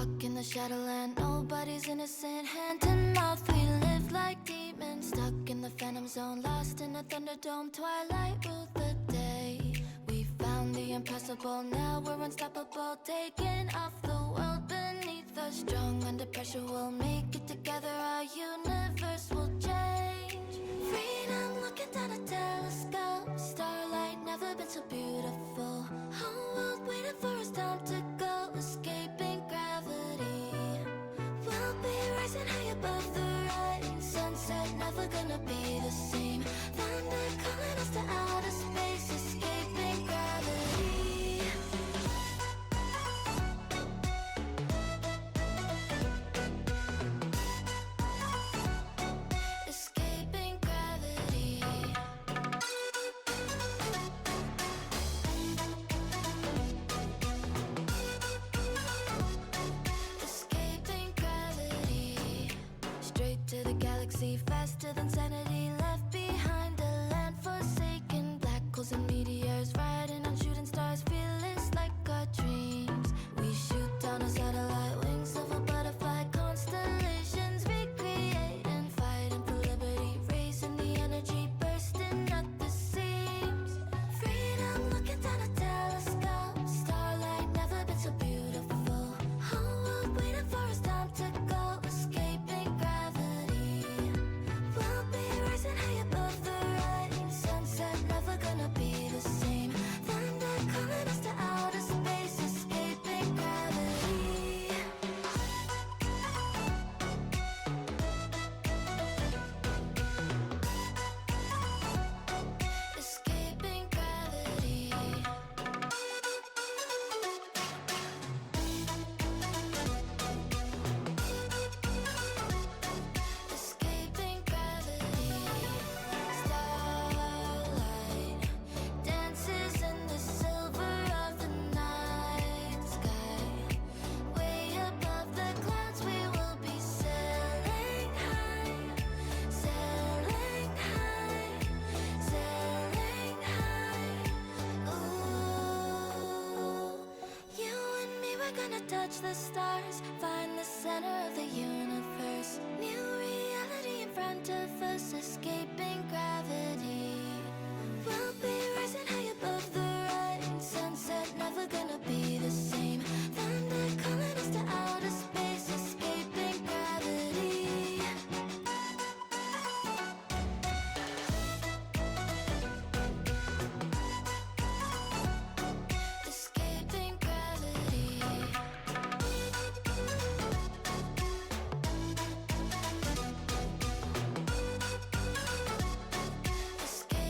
Stuck in the shadowland, nobody's innocent. Hand to mouth, we live like demons. Stuck in the phantom zone, lost in a thunderdome. Twilight ruled the day. We found the impossible, now we're unstoppable. Taking off the world beneath us. Strong under pressure, we'll make it together. Our universe will change. Freedom looking down a telescope. Starlight never been so beautiful. Whole world waiting for us, time to go. Escaping gravity. We'll be rising high above the rain. Sunset never gonna be the same. Thunder calling us to outer space. Escaping gravity. Escaping gravity. Escaping gravity. Straight to the galaxy, faster than sanity. Left behind a land forsaken. Black holes and meteors, riding on shooting stars. Fearless like our dreams. We shoot down a satellite, wings of a butterfly. Constellations recreate and fighting for liberty. Raising the energy, bursting at the seams. Freedom looking down a telescope. Starlight never been so beautiful. Whole world waiting for us, time to go. Escaping gravity. We'll be rising high above the rain. Sunset never gonna be the same. Thunder calling us to outer space. Escaping gravity. Escaping gravity. Escaping gravity. Starlight dances in the silver of the night sky. Way above the clouds, we will be sailing high, sailing high, sailing high. Ooh, you and me, we're gonna touch the stars, find the center of the universe. New reality in front of us, escaping gravity. We'll be rising high above the rain. Sunset never gonna be the same. Thunder calling us to outer space. Escaping gravity. Escaping gravity. Escaping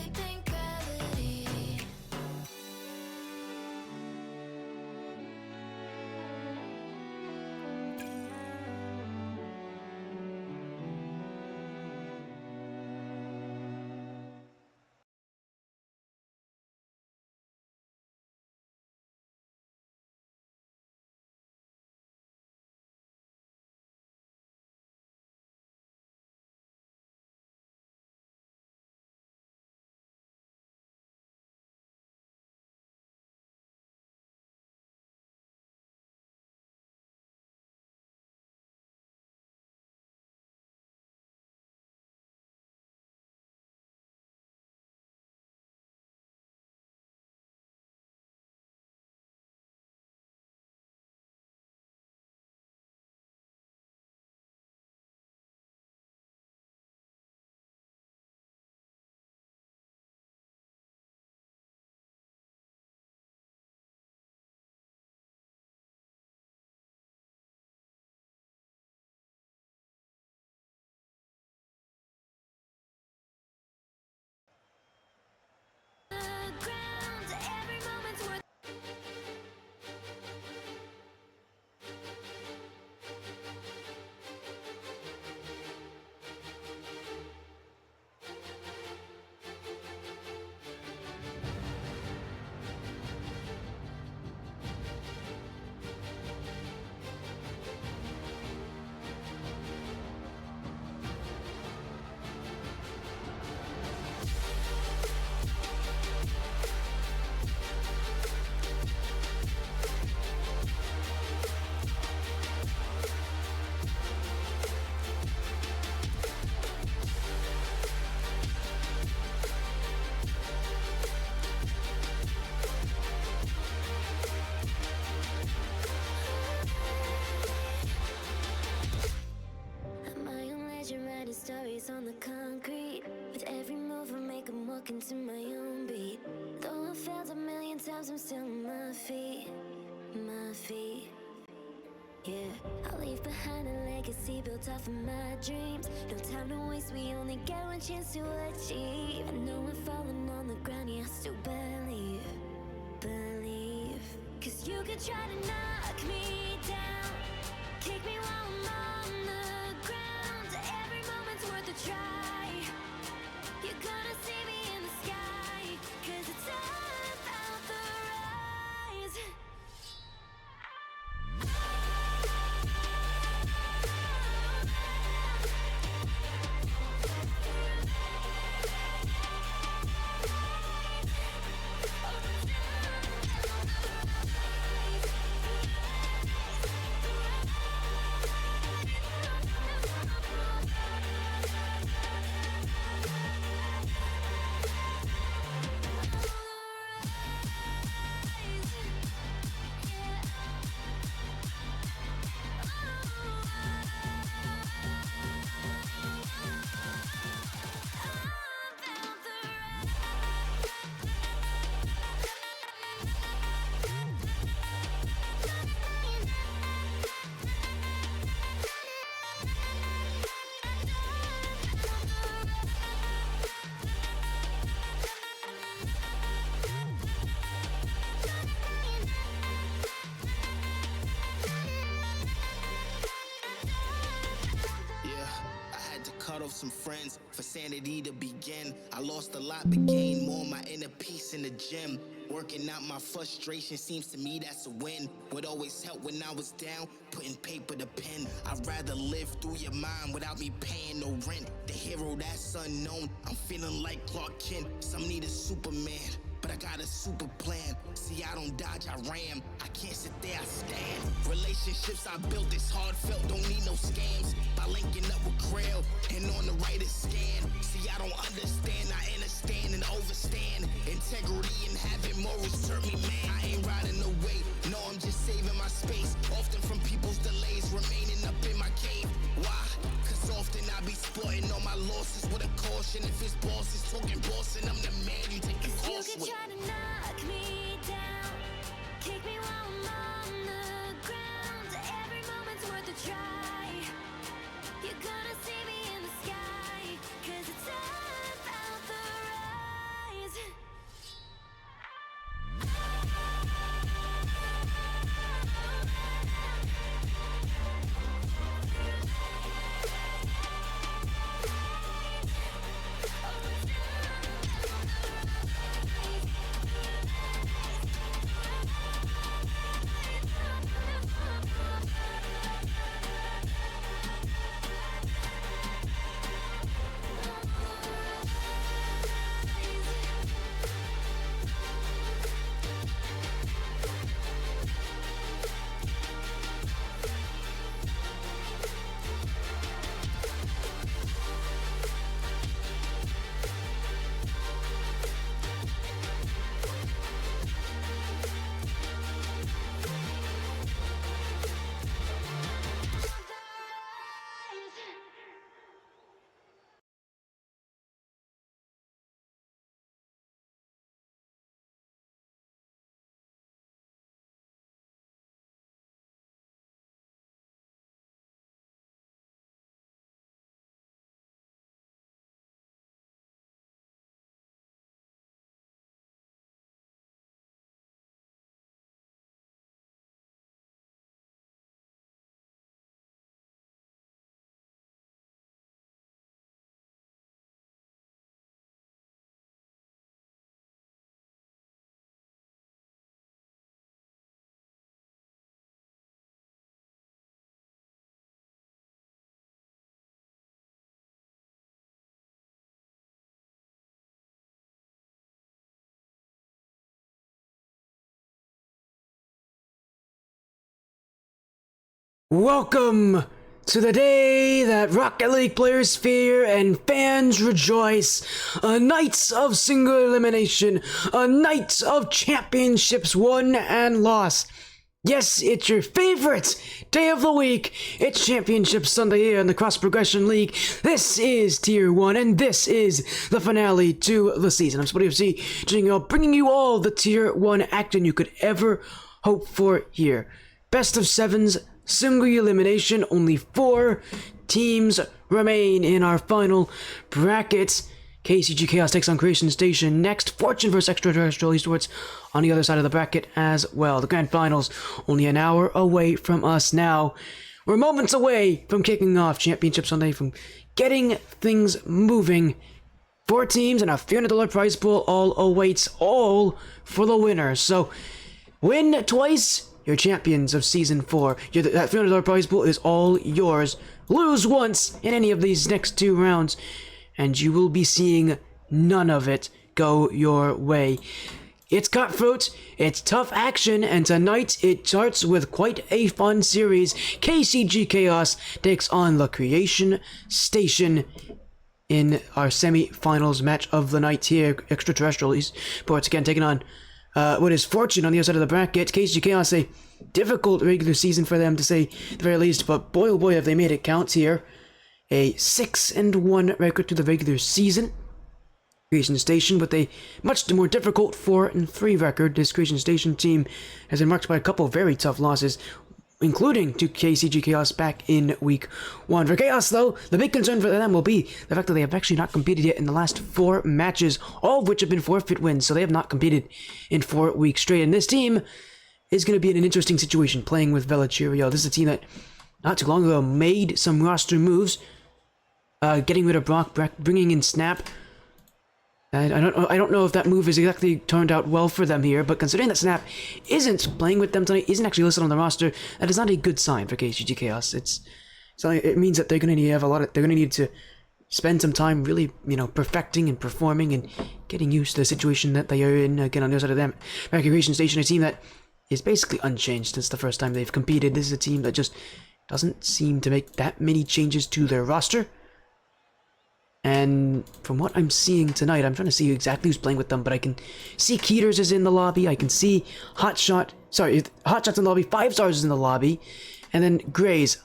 writing stories on the concrete. With every move I make, I'm walking to my own beat. Though I failed a million times, I'm still on my feet. My feet. Yeah, I'll leave behind a legacy built off of my dreams. No time to waste, we only get one chance to achieve. I know I'm falling on the ground, yeah, I still believe. Cause you could try to knock me down, kick me while I'm on the ground. Every moment's worth a try. You're gonna see me in the sky, cause it's all about the rise. Cut off some friends for sanity to begin. I lost a lot but gained more, my inner peace in the gym. Working out my frustration, seems to me that's a win. What always helped when I was down, putting paper to pen. I'd rather live through your mind without me paying no rent. The hero that's unknown, I'm feeling like Clark Kent. Some need a Superman, but I got a super plan. See, I don't dodge, I ram. I can't sit there, I stand. Relationships I built is heartfelt, don't need no scams. By linking up with Grail and on the right is scan. See, I don't understand, I understand and overstand. Integrity and having morals hurt me, man. I ain't riding away, no, I'm just saving my space. Often from people's delays, remaining up in my cave. Why? Cause often I be sporting all my losses with a caution. If his boss is talking boss and I'm the man, you take the course with. You could try to knock me down, kick me while I'm on the ground. Every moment's worth a try. You're gonna see me in the sky, cause it's all about the rise. Welcome to the day that Rocket League players fear and fans rejoice. A night of single elimination. A night of championships won and lost. Yes, it's your favorite day of the week. It's Championship Sunday here in the Cross Progression League. This is Tier 1, and this is the finale to the season. I'm SpottyFC, bringing you all the Tier 1 action you could ever hope for here. Best of sevens, single elimination, only 4 teams remain in our final bracket. KCG Chaos takes on Creation Station next. Fortune vs Extraterrestrial Eastwards on the other side of the bracket as well. The Grand Finals only an hour away from us now. We're moments away from kicking off Championship Sunday, from getting things moving. 4 teams and a $300 prize pool all awaits, all for the winner. So, win twice, you're champions of Season 4. That $300 prize pool is all yours. Lose once in any of these next 2 rounds, and you will be seeing none of it go your way. It's cutthroat, it's tough action, and tonight it starts with quite a fun series. KCG Chaos takes on the Creation Station in our semi-finals match of the night here. Extraterrestrial Esports again taking on what is Fortune on the other side of the bracket. KCG Chaos, a difficult regular season for them to say the very least, but boy oh boy have they made it count here. A 6-1 record to the regular season. Creation Station with a much more difficult 4-3 record. This Creation Station team has been marked by a couple of very tough losses, including to KCG Chaos back in week 1. For Chaos, though, the big concern for them will be the fact that they have actually not competed yet in the last 4 matches, all of which have been forfeit wins, so they have not competed in 4 weeks straight. And this team is going to be in an interesting situation playing with Velacherio. This is a team that not too long ago made some roster moves, getting rid of Brock, bringing in Snap. I don't know if that move has exactly turned out well for them here, but considering that Snap isn't playing with them tonight, isn't actually listed on the roster, that is not a good sign for KCG Chaos. It means that they're going to need they're going to need to spend some time really, perfecting and performing and getting used to the situation that they are in. Again, on the other side of them, Creation Station, a team that is basically unchanged since the first time they've competed. This is a team that just doesn't seem to make that many changes to their roster. And from what I'm seeing tonight, I'm trying to see exactly who's playing with them, but I can see Keeters is in the lobby, I can see Hotshot's in the lobby, 5 Stars is in the lobby, and then Grays.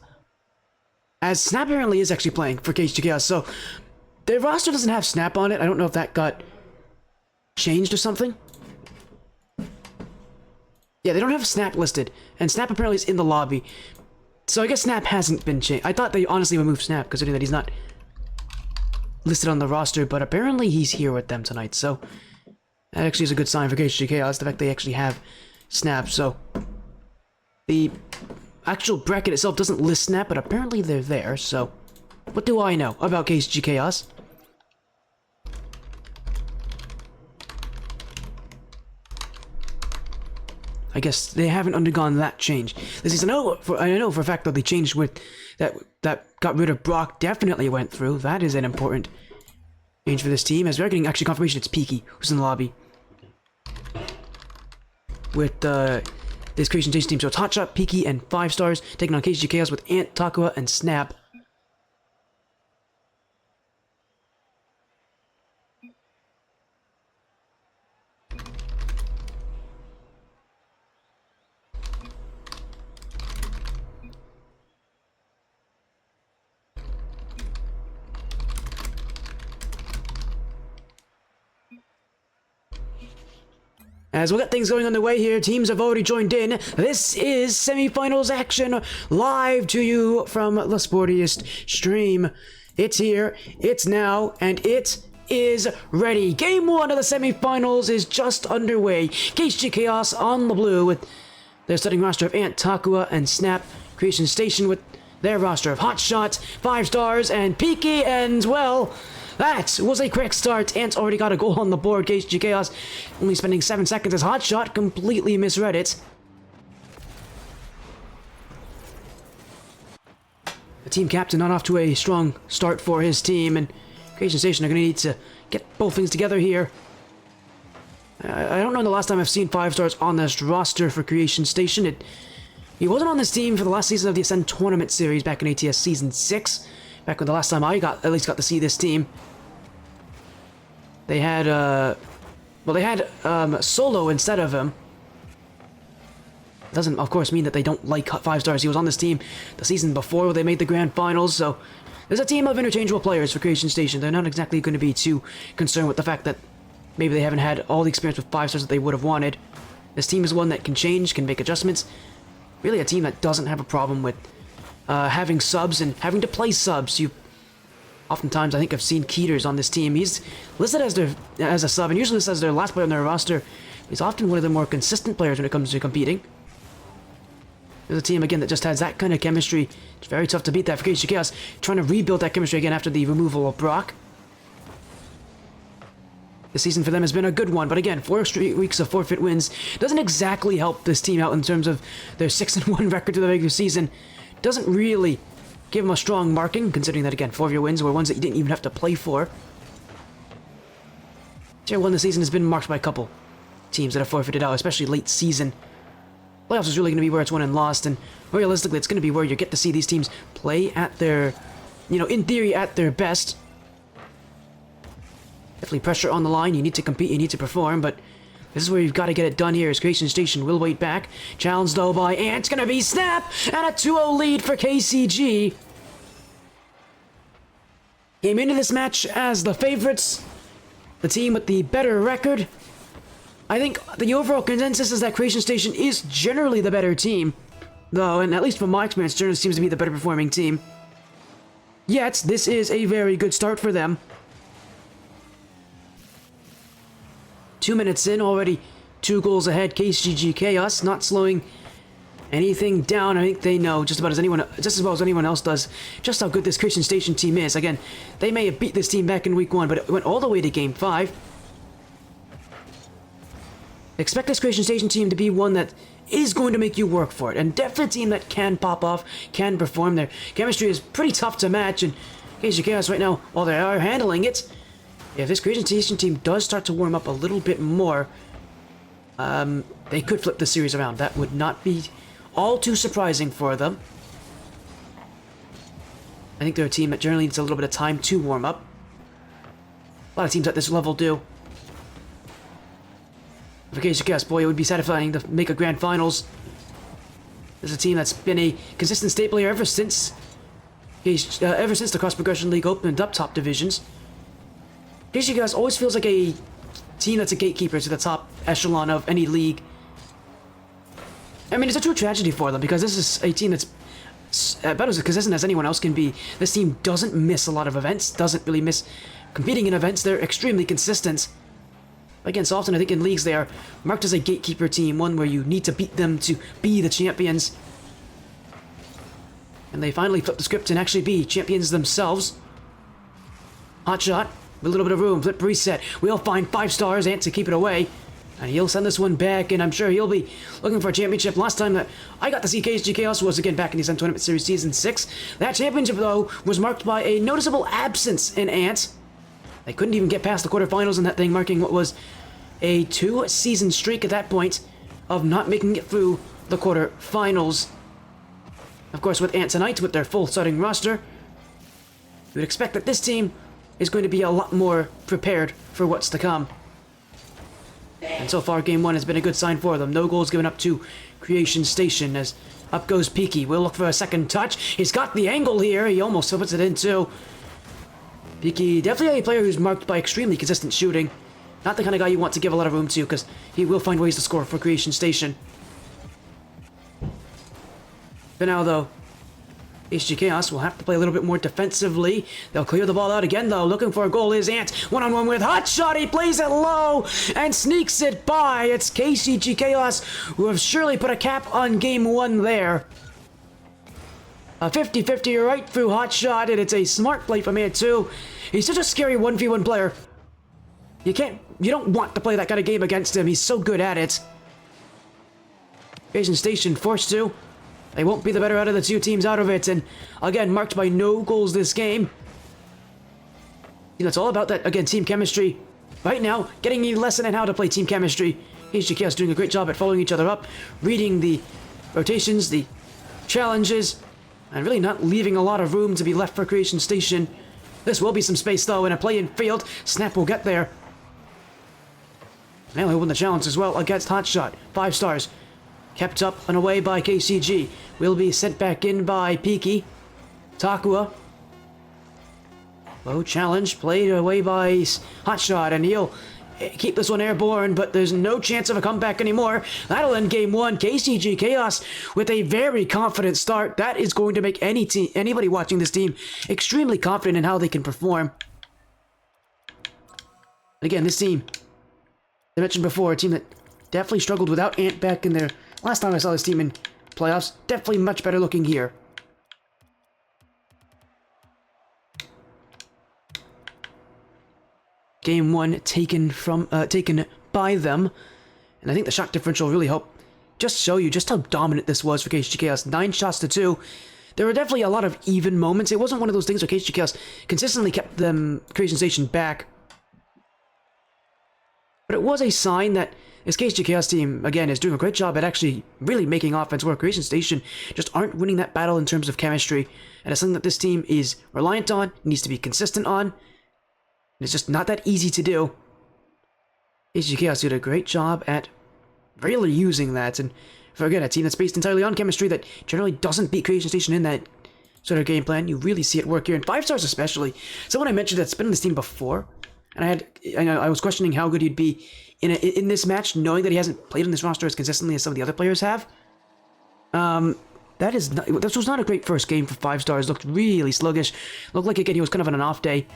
As Snap apparently is actually playing for KCG Chaos, so their roster doesn't have Snap on it. I don't know if that got changed or something. Yeah, they don't have Snap listed, and Snap apparently is in the lobby. So I guess Snap hasn't been changed. I thought they honestly removed Snap, considering that he's not listed on the roster, but apparently he's here with them tonight, so that actually is a good sign for KCG Chaos, the fact they actually have Snap. So the actual bracket itself doesn't list Snap, but apparently they're there, so what do I know about KCG Chaos? I guess they haven't undergone that change. This is I know for a fact that they changed with that got rid of Brock. Definitely went through. That is an important change for this team. As we're getting actually confirmation, it's Peaky who's in the lobby with this Creation Station team. So it's Hotshot, Peaky, and 5 Stars taking on KCG Chaos with Ant, Takua, and Snap. As we got things going on the way here, teams have already joined in. This is semifinals action, live to you from the sportiest stream. It's here, it's now, and it is ready. Game 1 of the semifinals is just underway. KCG Chaos on the blue with their starting roster of Ant, Takua, and Snap. Creation Station with their roster of Hotshot, 5 Stars, and Peaky, and well, that was a quick start. Ant's already got a goal on the board. KCG Chaos only spending 7 seconds as Hotshot completely misread it. The team captain not off to a strong start for his team, and Creation Station are going to need to get both things together here. I don't know the last time I've seen 5 Stars on this roster for Creation Station. He wasn't on this team for the last season of the Ascend Tournament Series back in ATS Season 6. Back when the last time I at least got to see this team. They had, Solo instead of him. Doesn't, of course, mean that they don't like 5 stars. He was on this team the season before they made the grand finals, so there's a team of interchangeable players for Creation Station. They're not exactly going to be too concerned with the fact that maybe they haven't had all the experience with 5 stars that they would have wanted. This team is one that can change, can make adjustments. Really a team that doesn't have a problem with having subs and having to play subs. You oftentimes, I think I've seen Keeters on this team. He's listed as a sub, and usually listed as their last player on their roster. He's often one of the more consistent players when it comes to competing. There's a team, again, that just has that kind of chemistry. It's very tough to beat that for KCG Chaos. Trying to rebuild that chemistry again after the removal of Brock. This season for them has been a good one, but again, 4 straight weeks of forfeit wins doesn't exactly help this team out in terms of their 6-1 record to the regular season. Doesn't really give them a strong marking, considering that, again, 4 of your wins were ones that you didn't even have to play for. Tier 1 this season has been marked by a couple teams that have forfeited out, especially late season. Playoffs is really going to be where it's won and lost, and realistically, it's going to be where you get to see these teams play at their, in theory, at their best. Definitely pressure on the line. You need to compete, you need to perform, but this is where you've got to get it done here as Creation Station will wait back. Challenged, though, by Ant. Going to be snap, and a 2-0 lead for KCG. Came into this match as the favorites, the team with the better record. I think the overall consensus is that Creation Station is generally the better team, though, and at least from my experience, generally seems to be the better performing team. Yet, this is a very good start for them. 2 minutes in, already 2 goals ahead. KCG Chaos not slowing anything down. I think they know just as well as anyone else does, just how good this Creation Station team is. Again, they may have beat this team back in week 1, but it went all the way to game 5. Expect this Creation Station team to be one that is going to make you work for it, and definitely a team that can pop off, can perform. Their chemistry is pretty tough to match, and KCG Chaos right now, while they are handling it, if this Creation Station team does start to warm up a little bit more, they could flip the series around. That would not be all too surprising for them. I think they're a team that generally needs a little bit of time to warm up. A lot of teams at this level do. For KCG Chaos, boy, it would be satisfying to make a grand finals. This is a team that's been a consistent staple here ever since the Cross Progression League opened up top divisions. KCG Chaos always feels like a team that's a gatekeeper to the top echelon of any league. I mean, it's a true tragedy for them, because this is a team that's about as consistent as anyone else can be. This team doesn't miss a lot of events, doesn't really miss competing in events. They're extremely consistent. Again, so often I think in leagues they are marked as a gatekeeper team, one where you need to beat them to be the champions. And they finally flip the script and actually be champions themselves. Hot shot, with a little bit of room, flip reset. We'll find 5 stars, Ant to keep it away. And he'll send this one back, and I'm sure he'll be looking for a championship. Last time that I got to see KCG Chaos was, again, back in the Sun Tournament Series Season 6. That championship, though, was marked by a noticeable absence in Ant. They couldn't even get past the quarterfinals in that thing, marking what was a 2-season streak at that point of not making it through the quarterfinals. Of course, with Ant tonight, with their full starting roster, you would expect that this team is going to be a lot more prepared for what's to come. And so far, Game 1 has been a good sign for them. No goals given up to Creation Station as up goes Peaky. We'll look for a second touch. He's got the angle here. He almost puts it in, too. Peaky, definitely a player who's marked by extremely consistent shooting. Not the kind of guy you want to give a lot of room to, because he will find ways to score for Creation Station. For now, though, KCG Chaos will have to play a little bit more defensively. They'll clear the ball out again, though. Looking for a goal is Ant. One-on-one with Hot Shot. He plays it low and sneaks it by. It's KCG Chaos, who have surely put a cap on Game 1 there. A 50-50 right through Hot Shot, and it's a smart play from Ant, too. He's such a scary 1v1 player. You don't want to play that kind of game against him. He's so good at it. Creation Station forced to. They won't be the better out of the 2 teams out of it, and again, marked by no goals this game. You know, it's all about that, again, team chemistry. Right now, getting a lesson in how to play team chemistry. KCG Chaos doing a great job at following each other up, reading the rotations, the challenges, and really not leaving a lot of room to be left for Creation Station. This will be some space, though, in a play-in field. Snap will get there. Now he'll win the challenge as well against Hot Shot. 5 stars. kept up and away by KCG. Will be sent back in by Piki. Takua. Low challenge, played away by Hotshot, and he'll keep this one airborne, but there's no chance of a comeback anymore. That'll end game one. KCG Chaos with a very confident start. That is going to make anybody watching this team extremely confident in how they can perform. Again, this team, I mentioned before, a team that definitely struggled without Ant back in there. Last time I saw this team in playoffs, definitely much better looking here. Game one taken by them, and I think the shot differential really helped just show you just how dominant this was for KCG Chaos. 9 shots to 2. There were definitely a lot of even moments. It wasn't one of those things where KCG Chaos consistently kept them Creation Station back, but it was a sign that this KCG Chaos team, again, is doing a great job at actually really making offense where Creation Station just aren't winning that battle in terms of chemistry, and it's something that this team is reliant on, needs to be consistent on. It's just not that easy to do. KCG Chaos did a great job at really using that, and for, again, a team that's based entirely on chemistry that generally doesn't beat Creation Station in that sort of game plan, you really see it work here, and 5 stars especially. Someone I mentioned that's been on this team before, and I was questioning how good he'd be in this match, knowing that he hasn't played on this roster as consistently as some of the other players have. This was not a great first game for 5 stars. Looked really sluggish. Looked like, again, he was kind of on an off day.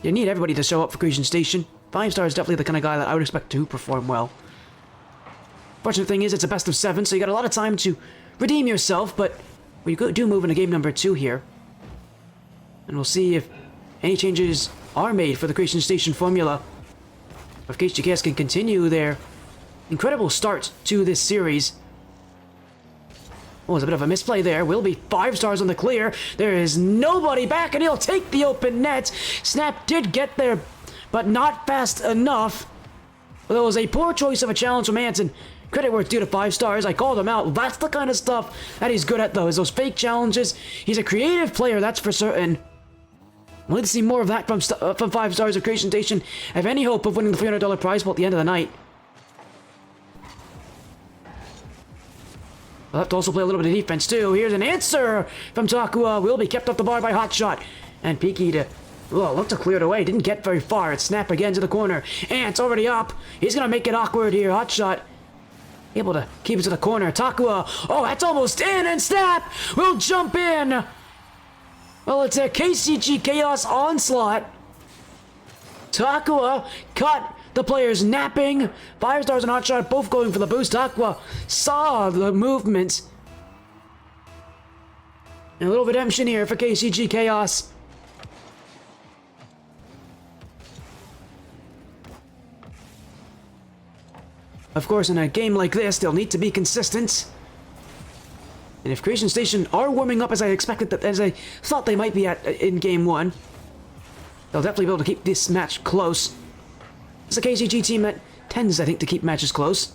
You need everybody to show up for Creation Station. 5 stars is definitely the kind of guy that I would expect to perform well. Fortunate thing is, it's a best of 7, so you got a lot of time to redeem yourself, but we do move into game number 2 here. And we'll see if any changes are made for the Creation Station formula. If KCG Chaos can continue their incredible start to this series. Oh, there's a bit of a misplay there. Will be 5 stars on the clear. There is nobody back, and he'll take the open net. Snap did get there, but not fast enough. Well, that was a poor choice of a challenge from Anson. Credit where it's due to 5 stars. I called him out. That's the kind of stuff that he's good at, though, is those fake challenges. He's a creative player, that's for certain. We'll need to see more of that from 5 stars of Creation Station. Have any hope of winning the $300 prize pool at the end of the night. We'll have to also play a little bit of defense, too. Here's an answer from Takua. Will be kept off the bar by Hotshot. And Piki to... well, looked to clear it away. Didn't get very far. It's Snap again to the corner. Ant's already up. He's going to make it awkward here. Hotshot able to keep it to the corner. Takua. Oh, that's almost in. And Snap will jump in. Well, it's a KCG Chaos onslaught. Takua cut the players napping. 5 stars and Hotshot both going for the boost. Takua saw the movement. And a little redemption here for KCG Chaos. Of course, in a game like this, they'll need to be consistent. And if Creation Station are warming up as I thought they might be in game 1, they'll definitely be able to keep this match close. It's a KCG team that tends, I think, to keep matches close.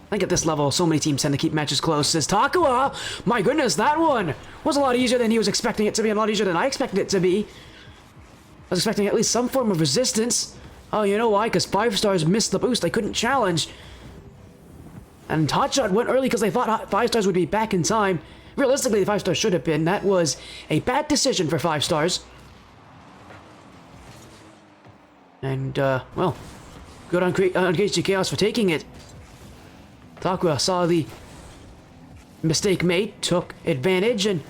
I think at this level, so many teams tend to keep matches close. Says Takua! My goodness, that one was a lot easier than he was expecting it to be, and a lot easier than I expected it to be. I was expecting at least some form of resistance. Oh, you know why? Because 5 stars missed the boost. They couldn't challenge. And Hotshot went early because they thought 5 stars would be back in time. Realistically, the 5 stars should have been. That was a bad decision for 5 stars. And, well, good on KCG Chaos for taking it. Takua saw the mistake made, took advantage, and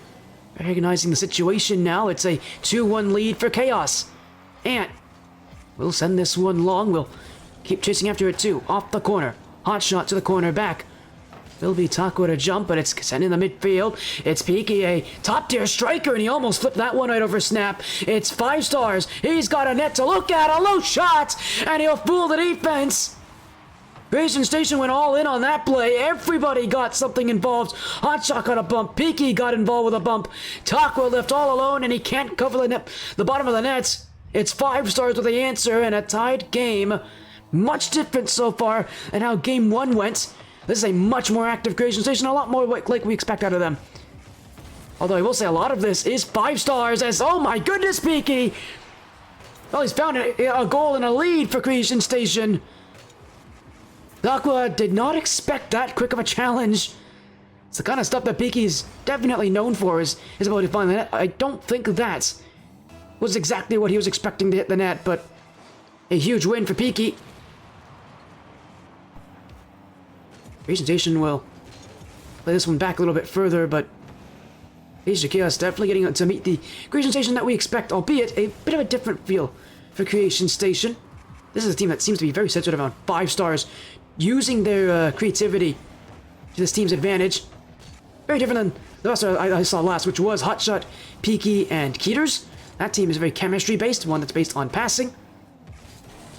recognizing the situation now, it's a 2-1 lead for Chaos. Ant will send this one long. We'll keep chasing after it, too. Off the corner. Hot shot to the corner back. Will be Takua to jump, but it's sent in the midfield. It's Piki, a top-tier striker, and he almost flipped that one right over Snap. It's 5 stars. He's got a net to look at, a low shot, and he'll fool the defense. Creation Station went all in on that play. Everybody got something involved. Hotshot got a bump. Piki got involved with a bump. Takua left all alone, and he can't cover the bottom of the nets. It's 5 stars with the answer, and a tied game. Much different so far than how game 1 went. This is a much more active Creation Station, a lot more like we expect out of them. Although I will say a lot of this is 5 stars as, oh my goodness, Piki! Well, he's found a goal and a lead for Creation Station. Aqua did not expect that quick of a challenge. It's the kind of stuff that Peaky's definitely known for, is his ability to find the net. I don't think that was exactly what he was expecting to hit the net, but a huge win for Peaky. Presentation will play this one back a little bit further, but KCG Chaos definitely getting to meet the Creation Station that we expect, albeit a bit of a different feel for Creation Station. This is a team that seems to be very sensitive on 5 stars, using their creativity to this team's advantage. Very different than the rest I saw last, which was Hotshot, Peaky, and Keeters. That team is very chemistry-based, one that's based on passing.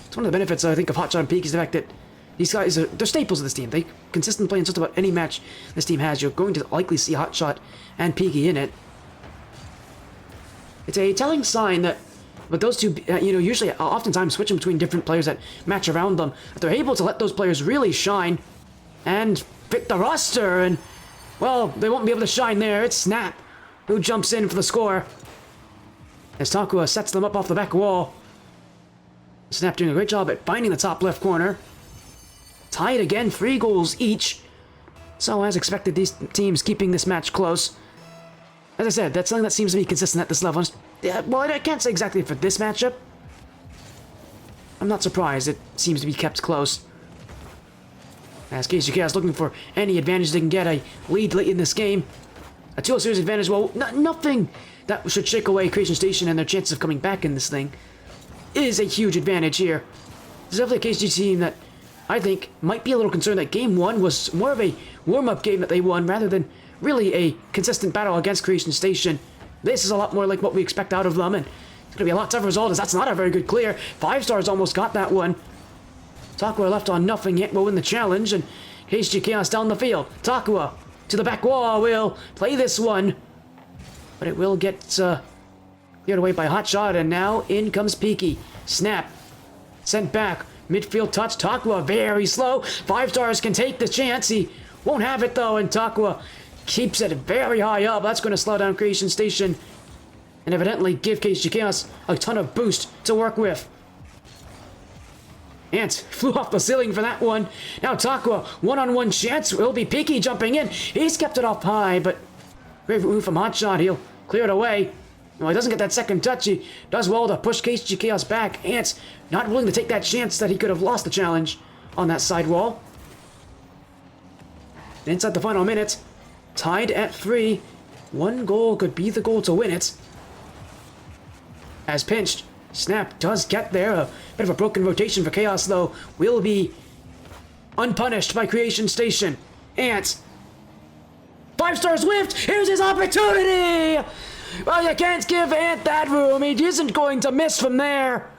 It's one of the benefits, I think, of Hotshot and Peaky is the fact that these guys they're staples of this team. They consistently play in just about any match this team has. You're going to likely see Hotshot and Peaky in it. It's a telling sign that with those two, usually oftentimes switching between different players that match around them, that they're able to let those players really shine and fit the roster. And, well, they won't be able to shine there. It's Snap who jumps in for the score as Takua sets them up off the back wall. Snap doing a great job at finding the top left corner. Tied again, 3 goals each. So, as expected, these teams keeping this match close. As I said, that's something that seems to be consistent at this level. Yeah, well, I can't say exactly for this matchup. I'm not surprised. It seems to be kept close. As KCG is looking for any advantage they can get, a lead late in this game. A 2-0 series advantage, well, nothing that should shake away Creation Station and their chances of coming back in this thing. Is a huge advantage here. This is definitely a KCG team that I think might be a little concerned that Game 1 was more of a warm-up game that they won rather than really a consistent battle against Creation Station. This is a lot more like what we expect out of them, and it's going to be a lot tougher result as that's not a very good clear. 5 stars almost got that one. Takua left on nothing yet will win the challenge, and KCG Chaos down the field. Takua to the back wall will play this one, but it will get cleared away by Hotshot, and now in comes Peaky. Snap. Sent back. Midfield touch. Takua very slow. 5 stars can take the chance. He won't have it though, and Takua keeps it very high up. That's going to slow down Creation Station and evidently give KCG Chaos a ton of boost to work with. Ant flew off the ceiling for that one. Now Takua, one-on-one chance. Will be Peaky jumping in. He's kept it off high, but great move from Hotshot. He'll clear it away. Well, he doesn't get that second touch. He does well to push KCG Chaos back. Ant's not willing to take that chance that he could have lost the challenge on that side wall. And inside the final minute, tied at 3. 1 goal could be the goal to win it. As pinched, Snap does get there. A bit of a broken rotation for Chaos, though, will be unpunished by Creation Station. Ant. 5 stars whiffed. Here's his opportunity. Well, you can't give Ant that room. He isn't going to miss from there.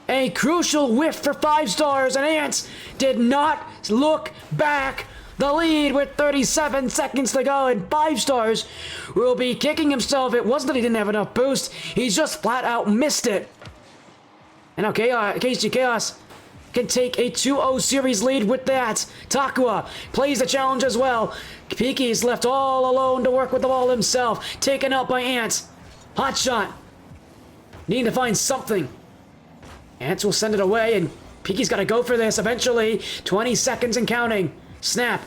A crucial whiff for 5 stars, and Ant did not look back. The lead with 37 seconds to go, and 5 stars will be kicking himself. It wasn't that he didn't have enough boost. He just flat out missed it. And okay, KCG Chaos can take a 2-0 series lead with that. Takua plays the challenge as well. Peaky's left all alone to work with the ball himself. Taken out by Ant. Hotshot. Needing to find something. Ant will send it away, and Peaky's got to go for this eventually. 20 seconds and counting. Snap.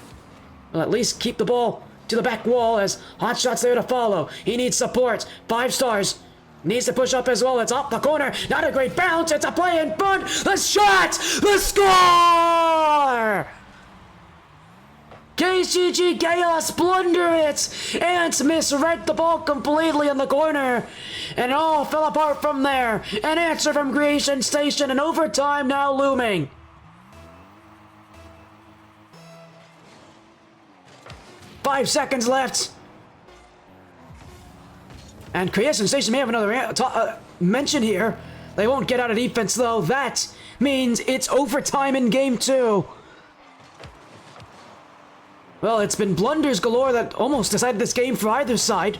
Will at least keep the ball to the back wall as Hotshot's there to follow. He needs support. 5 stars. Needs to push up as well. It's off the corner. Not a great bounce. It's a play in front. The shot. The score. KCG Chaos blunder it. Ants misread the ball completely in the corner. And it all fell apart from there. An answer from Creation Station and overtime now looming. Five seconds left. And Creation Station may have another mention here. They won't get out of defense though. That means it's overtime in game 2. Well, it's been blunders galore that almost decided this game for either side.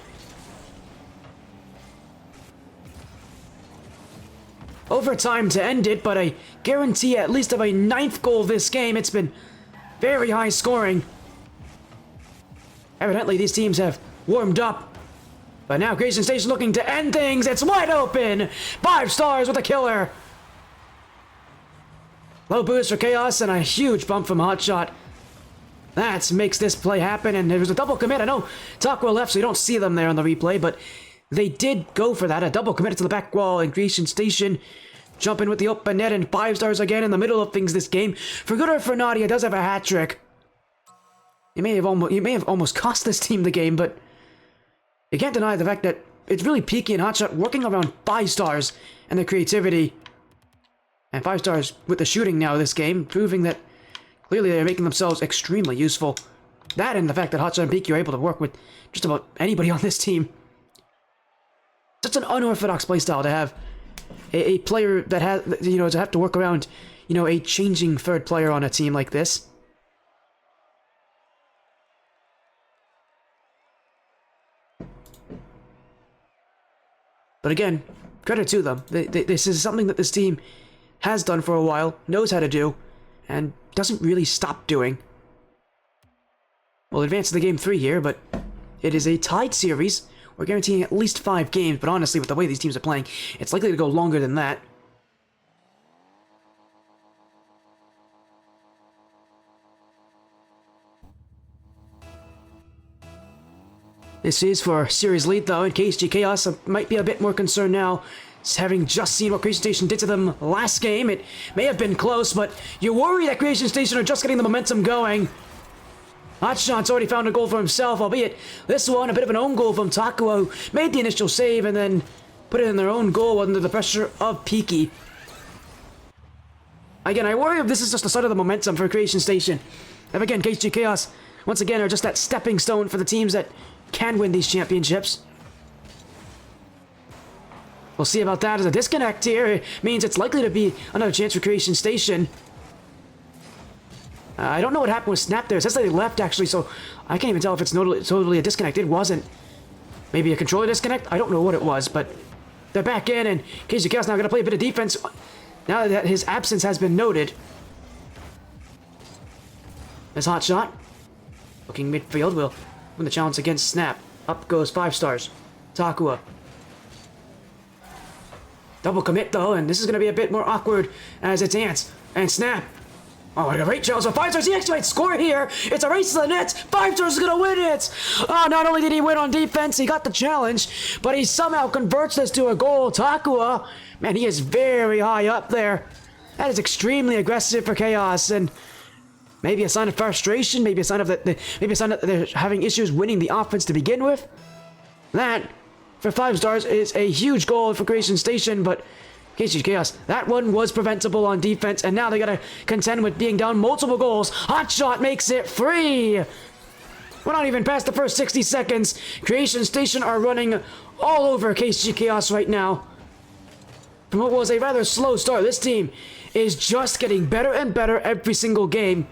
Overtime to end it, but I guarantee at least of a 9th goal this game. It's been very high scoring. Evidently, these teams have warmed up. But now Creation Station looking to end things. It's wide open. 5 stars with a killer. Low boost for Chaos and a huge bump from Hotshot. That makes this play happen, and there was a double commit. I know Takwa left, so you don't see them there on the replay, but they did go for that. A double commit to the back wall in Creation Station. Jumping with the open net and 5 stars again in the middle of things this game. For good or for not, he does have a hat trick. He may have almost cost this team the game, but you can't deny the fact that it's really Peaky and Hotshot working around 5 stars and the creativity. And 5 stars with the shooting now this game, proving that clearly they're making themselves extremely useful. That and the fact that Hotshot and Peaky are able to work with just about anybody on this team. Such an unorthodox playstyle to have a player that has, to have to work around, a changing third player on a team like this. But again, credit to them. This is something that this team has done for a while, knows how to do, and doesn't really stop doing. We'll advance to the game 3 here, but it is a tied series. We're guaranteeing at least 5 games, but honestly, with the way these teams are playing, it's likely to go longer than that. This is for series lead, though, and KCG Chaos might be a bit more concerned now, having just seen what Creation Station did to them last game. It may have been close, but you worry that Creation Station are just getting the momentum going. Hotshot's already found a goal for himself, albeit this one a bit of an own goal from Takua, who made the initial save and then put it in their own goal under the pressure of Peaky. Again, I worry if this is just the start of the momentum for Creation Station. And again, KCG Chaos, once again, are just that stepping stone for the teams that can win these championships. We'll see about that as a disconnect here. It means it's likely to be another chance for Creation Station. I don't know what happened with Snap there. It says that they left, actually, so I can't even tell if it's totally a disconnect. It wasn't. Maybe a controller disconnect? I don't know what it was, but they're back in, and KCG Chaos now going to play a bit of defense now that his absence has been noted. There's Hotshot. Looking midfield, will win the challenge against Snap. Up goes 5 stars. Takua. Double commit, though, and this is going to be a bit more awkward as it's Ants and Snap. Oh, what a great challenge for 5 stars. He actually might score here. It's a race to the net. 5 stars is going to win it. Oh, not only did he win on defense, he got the challenge, but he somehow converts this to a goal. Takua, man, he is very high up there. That is extremely aggressive for Chaos, and maybe a sign of frustration, maybe a sign of that they're having issues winning the offense to begin with. That, for 5 stars, is a huge goal for Creation Station, but KCG Chaos, that one was preventable on defense, and now they gotta contend with being down multiple goals. Hotshot makes it free! We're not even past the first 60 seconds. Creation Station are running all over KCG Chaos right now. From what was a rather slow start, this team is just getting better and better every single game.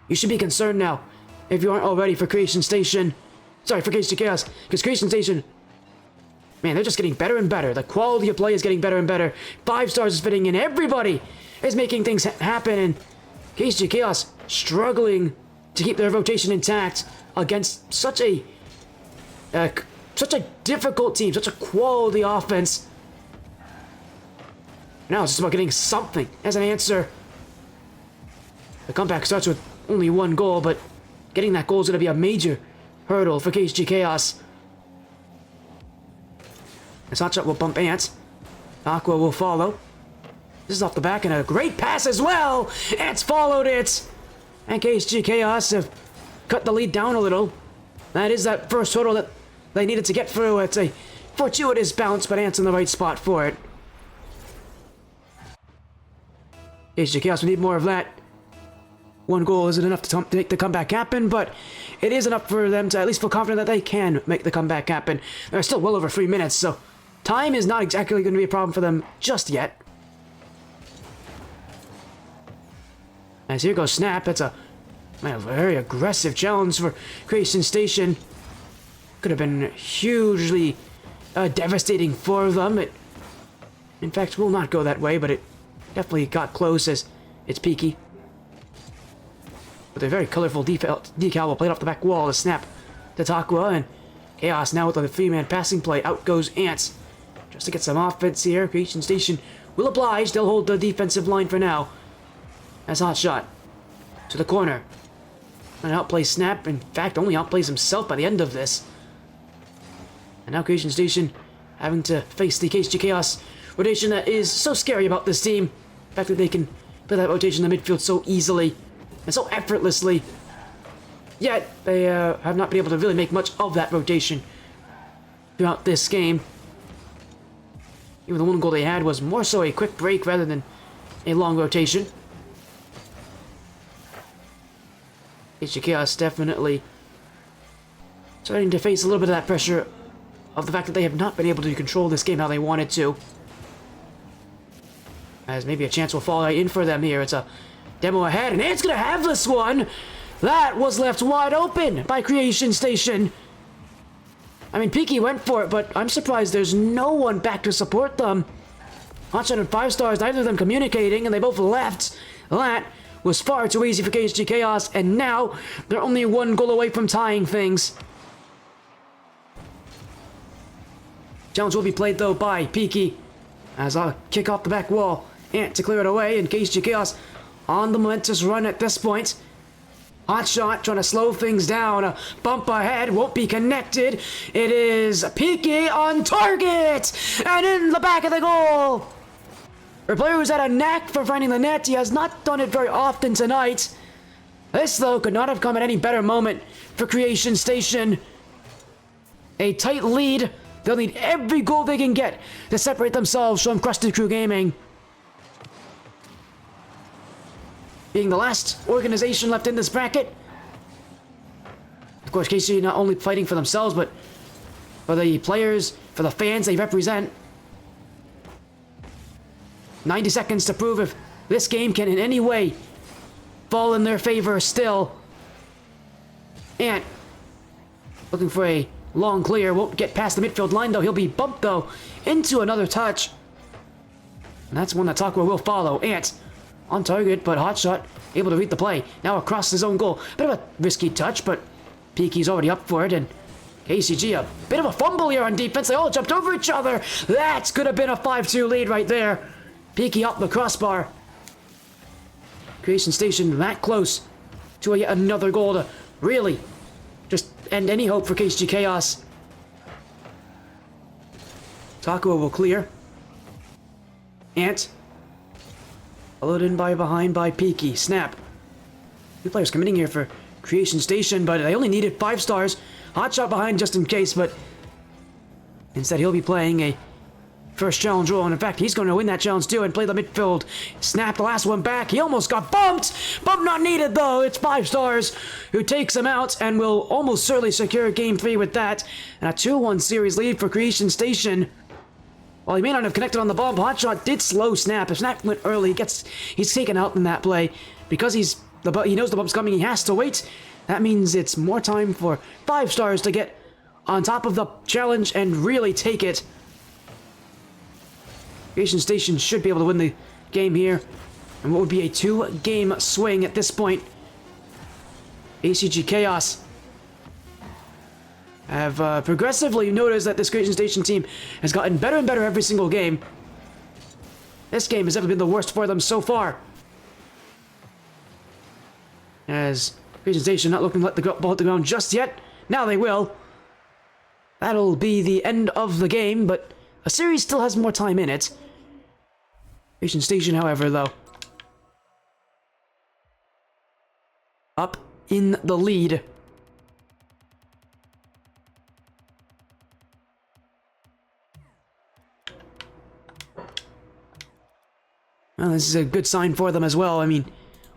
You should be concerned now, if you aren't already, for Creation Station. Sorry, for KCG Chaos, because Creation Station, man, they're just getting better and better. The quality of play is getting better and better. 5 stars is fitting in. Everybody is making things happen, and KCG Chaos struggling to keep their rotation intact against such a difficult team, such a quality offense. Now it's just about getting something as an answer. The comeback starts with only 1 goal, but getting that goal is going to be a major hurdle for KCG Chaos. As Hotshot will bump Ants. Aqua will follow. This is off the back, and a great pass as well! Ants followed it! And KCG Chaos have cut the lead down a little. That is that first hurdle that they needed to get through. It's a fortuitous bounce, but Ants in the right spot for it. KCG Chaos, we need more of that. 1 goal isn't enough to make the comeback happen, but it is enough for them to at least feel confident that they can make the comeback happen. They're still well over 3 minutes, so time is not exactly going to be a problem for them just yet. As here goes Snap. That's a very aggressive challenge for Creation Station. Could have been hugely devastating for them. It, in fact, will not go that way, but it definitely got close as it's Peaky. With a very colorful decal will play it off the back wall to Snap to Takua, and Chaos now with a 3-man passing play. Out goes Ants. Just to get some offense here. Creation Station will oblige. They'll hold the defensive line for now. As hot shot to the corner. And outplays Snap. In fact, only outplays himself by the end of this. And now Creation Station having to face the KCG Chaos rotation that is so scary about this team. The fact that they can play that rotation in the midfield so easily and so effortlessly. Yet, they have not been able to really make much of that rotation throughout this game. Even the one goal they had was more so a quick break rather than a long rotation. KCG Chaos definitely starting to face a little bit of that pressure of the fact that they have not been able to control this game how they wanted to. As maybe a chance will fall right in for them here. It's a demo ahead, and it's going to have this one! That was left wide open by Creation Station. I mean, Peaky went for it, but I'm surprised there's no one back to support them. Hotshot and 5 stars, neither of them communicating, and they both left. That was far too easy for KCG Chaos, and now they're only one goal away from tying things. Challenge will be played, though, by Peaky. As I'll kick off the back wall. Ant to clear it away, and KCG Chaos on the momentous run at this point. Hotshot trying to slow things down. A bump ahead won't be connected. It is Peaky on target! And in the back of the goal! For a player who's had a knack for finding the net, he has not done it very often tonight. This, though, could not have come at any better moment for Creation Station. A tight lead. They'll need every goal they can get to separate themselves from Crusted Crew Gaming. Being the last organization left in this bracket. Of course, KCG not only fighting for themselves, but for the players, for the fans they represent. 90 seconds to prove if this game can in any way fall in their favor still. And looking for a long clear, won't get past the midfield line though. He'll be bumped though into another touch. And that's one that Takwa will follow. Ant on target, but Hotshot able to read the play. Now across his own goal. Bit of a risky touch, but Peaky's already up for it. And KCG, a bit of a fumble here on defense. They all jumped over each other. That could have been a 5-2 lead right there. Peaky up the crossbar. Creation Station that close to yet another goal to really just end any hope for KCG Chaos. Takua will clear. Ant. Followed in by behind by Peaky. Snap. Two players committing here for Creation Station, but they only needed 5 stars. Hotshot behind just in case, but instead he'll be playing a first challenge role, and in fact, he's going to win that challenge too and play the midfield. Snap the last one back. He almost got bumped. Bump not needed though. It's 5 stars who takes him out and will almost certainly secure Game 3 with that. And a 2-1 series lead for Creation Station. While he may not have connected on the bump, Hotshot did slow Snap. If Snap went early, he's taken out in that play. Because he knows the bump's coming, he has to wait. That means it's more time for 5 stars to get on top of the challenge and really take it. Creation Station should be able to win the game here. And what would be a 2-game swing at this point. KCG Chaos have progressively noticed that this Creation Station team has gotten better and better every single game. This game has definitely been the worst for them so far. As Creation Station not looking to let the ball hit the ground just yet. Now they will. That'll be the end of the game, but a series still has more time in it. Creation Station, however, though, up in the lead. Well, this is a good sign for them as well. I mean,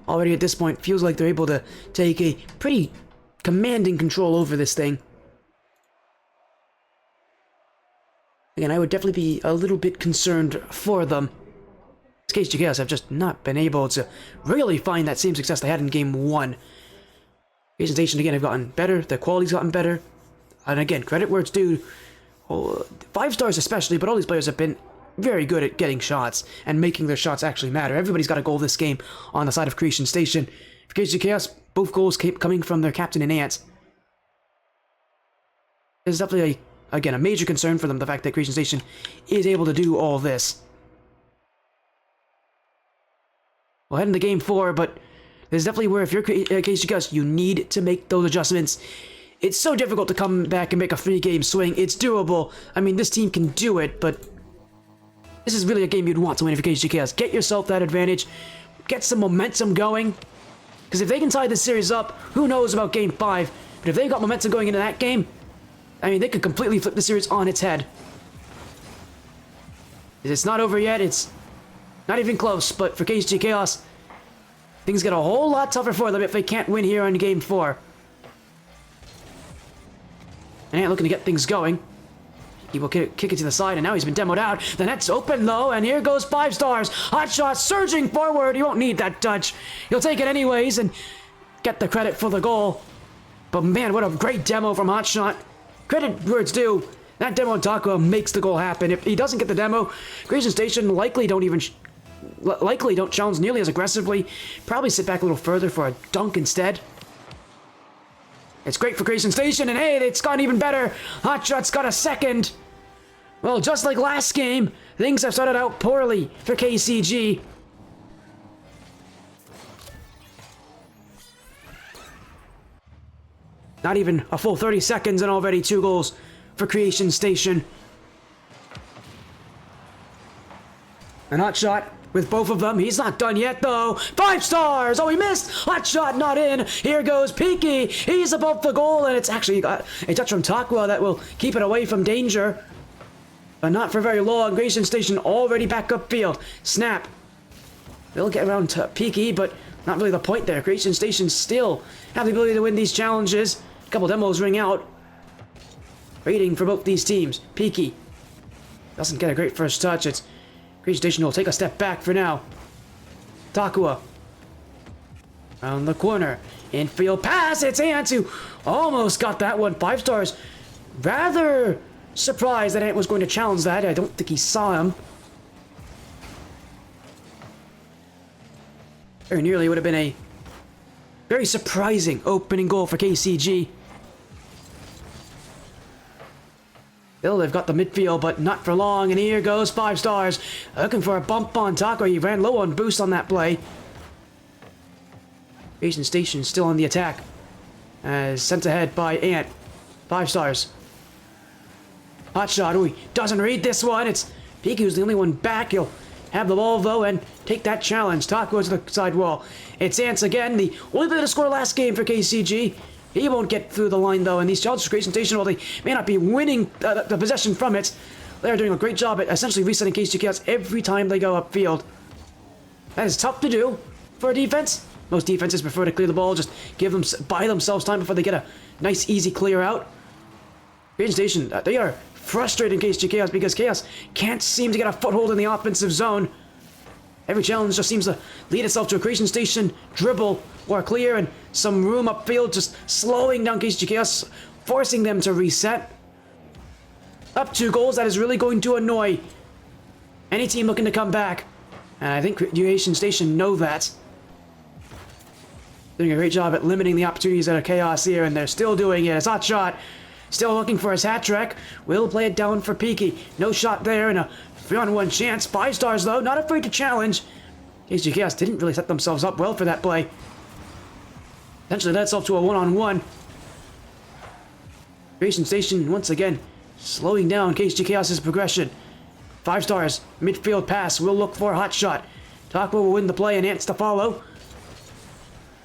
already at this point, feels like they're able to take a pretty commanding control over this thing. Again, I would definitely be a little bit concerned for them. KCG Chaos have just not been able to really find that same success they had in Game 1. Creation Station, again, have gotten better. Their quality's gotten better. And again, credit where it's due. 5 stars especially, but all these players have been very good at getting shots and making their shots actually matter. Everybody's got a goal this game on the side of Creation Station. For KCG Chaos, both goals keep coming from their captain and Ant. It's definitely, again, a major concern for them, the fact that Creation Station is able to do all this. we'll head into game 4, but there's definitely where if you're KCG, you need to make those adjustments. It's so difficult to come back and make a 3-game swing. It's doable. I mean, this team can do it, but this is really a game you'd want to win if you're KCG. Get yourself that advantage. Get some momentum going. Because if they can tie this series up, who knows about game 5. But if they got momentum going into that game, I mean, they could completely flip the series on its head. It's not over yet. It's not even close. But for KCG Chaos, things get a whole lot tougher for them if they can't win here on game 4. And Ant looking to get things going. He will kick it to the side, and now he's been demoed out. The net's open low, and here goes 5 stars. Hot shot surging forward. You won't need that touch. He'll take it anyways and get the credit for the goal. But man, what a great demo from Hot Shot. Credit where it's due. That demo on Taco makes the goal happen. If he doesn't get the demo, Creation Station likely don't challenge nearly as aggressively. Probably sit back a little further for a dunk instead. It's great for Creation Station, and hey, it's gone even better. Hot Shot's got a second. Well, just like last game, things have started out poorly for KCG. Not even a full 30 seconds and already 2 goals for Creation Station. And Hot Shot with both of them. He's not done yet, though. 5 stars! Oh, he missed! Hot Shot not in. Here goes Peaky. He's above the goal, and it's actually got a touch from Takwa that will keep it away from danger. But not for very long. Creation Station already back upfield. Snap. They'll get around to Peaky, but not really the point there. Creation Station still have the ability to win these challenges. A couple demos ring out. Waiting for both these teams. Peaky doesn't get a great first touch. It's Creation Station will take a step back for now. Takua. Around the corner. Infield pass. It's Ant who almost got that one. 5 stars. Rather surprised that Ant was going to challenge that. I don't think he saw him. Very nearly would have been a very surprising opening goal for KCG. Still, they've got the midfield, but not for long. And here goes 5 stars. Looking for a bump on Taco. He ran low on boost on that play. Creation Station still on the attack. As sent ahead by Ant. 5 stars. Hot Shot. Oh, he doesn't read this one. It's Peaky who's the only one back. He'll have the ball, though, and take that challenge. Taco to the side wall. It's Ants again. The only player to score last game for KCG. He won't get through the line, though, and these challenges for Creation Station, while they may not be winning the possession from it, they're doing a great job at essentially resetting KCG Chaos every time they go upfield. That is tough to do for a defense. Most defenses prefer to clear the ball, just buy themselves time before they get a nice, easy clear out. Creation Station, they are frustrating KCG Chaos because Chaos can't seem to get a foothold in the offensive zone. Every challenge just seems to lead itself to a Creation Station dribble or clear and some room upfield, just slowing down KCG Chaos, forcing them to reset. Up 2 goals, that is really going to annoy any team looking to come back. And I think Creation Station know that. Doing a great job at limiting the opportunities that are Chaos here, and they're still doing it. It's Hot Shot. Still looking for his hat trick. Will play it down for Peaky. No shot there, and a 3-on-1 chance. 5 stars, though. Not afraid to challenge. KCG Chaos didn't really set themselves up well for that play. Eventually led itself to a 1-on-1. Creation Station, once again, slowing down KCG Chaos' progression. 5 stars. Midfield pass. Will look for Hot Shot. Taco will win the play, and Ants to follow.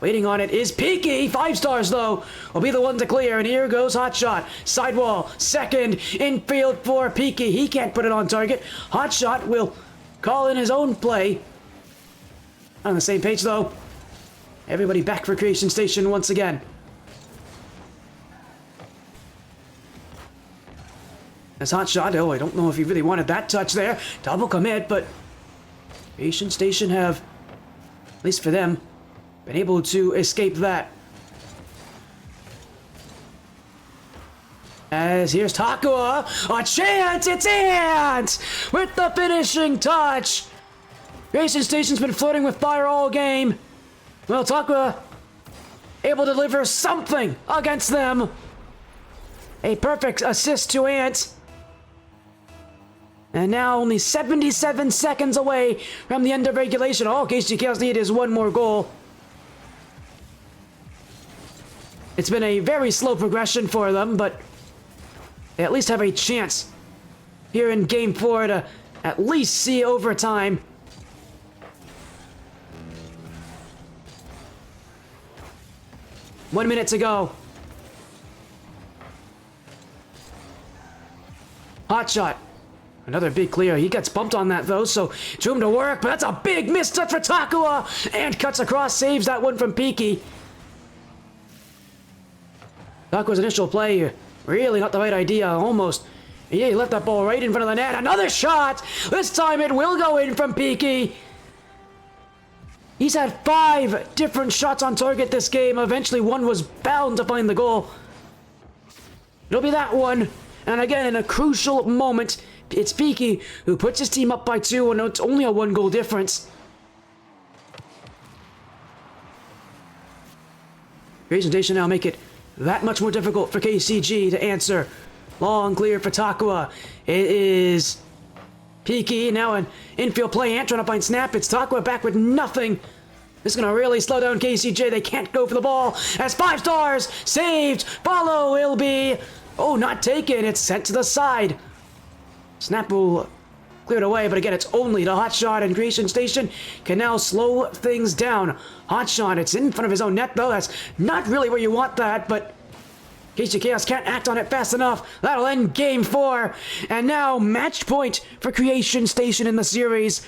Waiting on it is Peaky. 5 stars, though, will be the one to clear. And here goes Hot Shot. Sidewall. Second. Infield for Peaky. He can't put it on target. Hot Shot will call in his own play. On the same page, though. Everybody back for Creation Station once again. As Hot Shot. Oh, I don't know if he really wanted that touch there. Double commit, but Creation Station have, at least for them, been able to escape that. As here's Takua, a chance, it's Ant with the finishing touch. Creation Station's been flirting with fire all game. Well, Takua able to deliver something against them. A perfect assist to Ant. And now only 77 seconds away from the end of regulation. All KCG Chaos need is one more goal. It's been a very slow progression for them, but they at least have a chance here in Game 4 to at least see overtime. One minute to go. Hot shot. Another big clear. He gets bumped on that though, so it's room to work, but that's a big miss touch for Takua! And cuts across, saves that one from Piki. Takua's initial play, really not the right idea, almost. Yeah, he left that ball right in front of the net. Another shot! This time it will go in from Piki. He's had 5 different shots on target this game. Eventually one was bound to find the goal. It'll be that one. And again, in a crucial moment, it's Piki who puts his team up by 2, and it's only a 1-goal difference. Presentation now make it that much more difficult for KCG to answer. Long clear for Takua. It is Piki, now an infield play, Ant trying to find Snap. It's Takua back with nothing. This is going to really slow down KCG. They can't go for the ball. As 5 stars, saved. Follow will be, oh, not taken. It's sent to the side. Snap will clear it away, but again, it's only the hot shot, and Creation Station can now slow things down. Hot shot, it's in front of his own net, though. That's not really where you want that, but KCG Chaos can't act on it fast enough. That'll end Game 4. And now, match point for Creation Station in the series.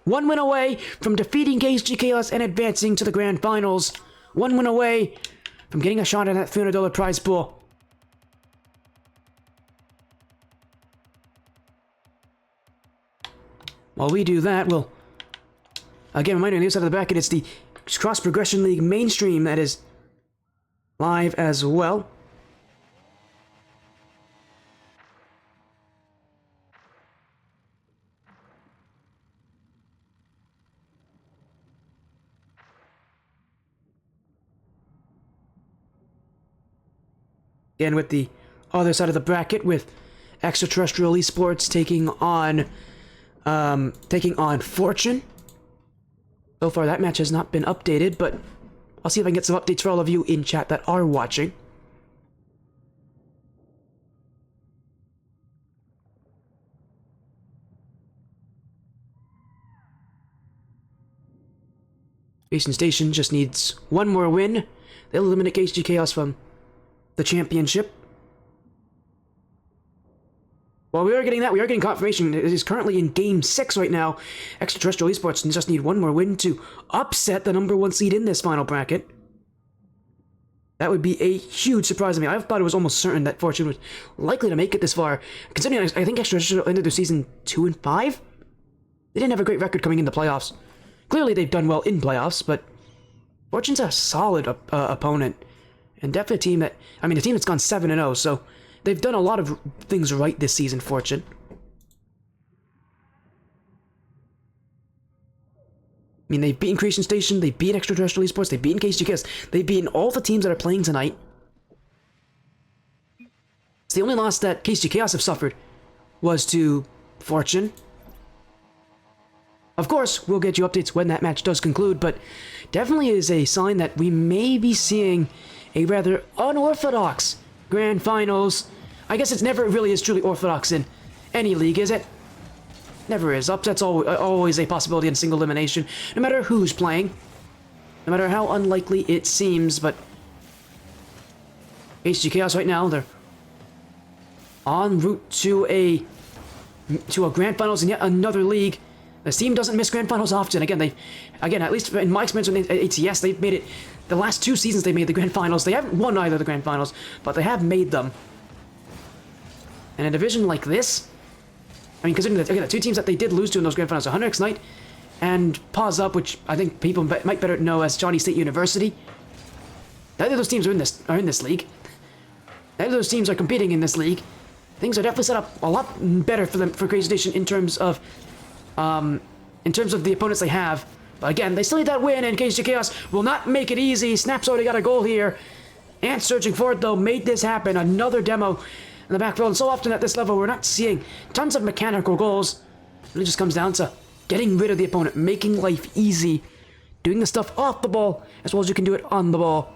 1 win away from defeating KCG Chaos and advancing to the Grand Finals. 1 win away from getting a shot at that $300 prize pool. While we do that, we'll again remind you on the other side of the bracket, it's the Cross Progression League mainstream that is live as well. Again, with the other side of the bracket, with Extraterrestrial Esports taking on Fortune. So far, that match has not been updated, but I'll see if I can get some updates for all of you in chat that are watching. Creation Station just needs one more win. They'll eliminate KCG Chaos from the championship. While we are getting that, we are getting confirmation. It is currently in Game 6 right now. Extraterrestrial Esports just need one more win to upset the #1 seed in this final bracket. That would be a huge surprise to me. I thought it was almost certain that Fortune was likely to make it this far. Considering I think Extraterrestrial ended their season 2 and 5? They didn't have a great record coming in the playoffs. Clearly they've done well in playoffs, but Fortune's a solid opponent. And definitely a team that, a team that's gone 7-0, so they've done a lot of things right this season, Fortune. They've beaten Creation Station, they've beaten Extraterrestrial Esports, they've beaten KCG Chaos, they've beaten all the teams that are playing tonight. It's the only loss that KCG Chaos have suffered was to Fortune. Of course, we'll get you updates when that match does conclude, but definitely is a sign that we may be seeing a rather unorthodox Grand Finals. I guess it's never really is truly orthodox in any league, is it? Never is. Upset's always a possibility in single elimination, no matter who's playing. No matter how unlikely it seems, but KCG Chaos right now, they're en route to a Grand Finals in yet another league. This team doesn't miss Grand Finals often. Again, at least in my experience with ATS, they've made it. The last 2 seasons they made the Grand Finals. They haven't won either of the Grand Finals, but they have made them. And a division like this, considering that, again, the 2 teams that they did lose to in those Grand Finals are Hunter X Knight and Pause Up, which I think people might better know as Johnny State University. Neither of those teams are in this league. Neither of those teams are competing in this league. Things are definitely set up a lot better for Creation Station in terms of the opponents they have. But again, they still need that win, and KCG Chaos will not make it easy. Snap's already got a goal here. Ant searching for it, though, made this happen. Another demo in the backfield. And so often at this level, we're not seeing tons of mechanical goals. It really just comes down to getting rid of the opponent, making life easy, doing the stuff off the ball as well as you can do it on the ball.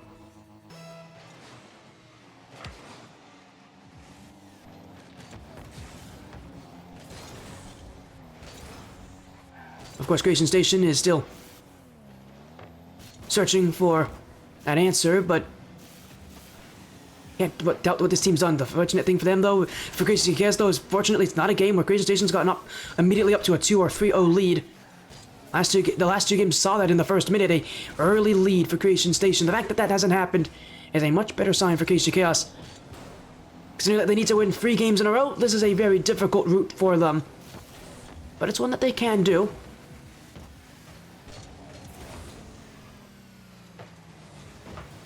Of course, Creation Station is still searching for an answer, but can't doubt what this team's done. The fortunate thing for them, though, for KCG, though, is fortunately it's not a game where Creation Station's gotten up immediately up to a 2 or 3-0 lead. The last two games saw that in the first minute, a early lead for Creation Station. The fact that that hasn't happened is a much better sign for KCG Chaos. Considering that they need to win 3 games in a row, this is a very difficult route for them. But it's one that they can do.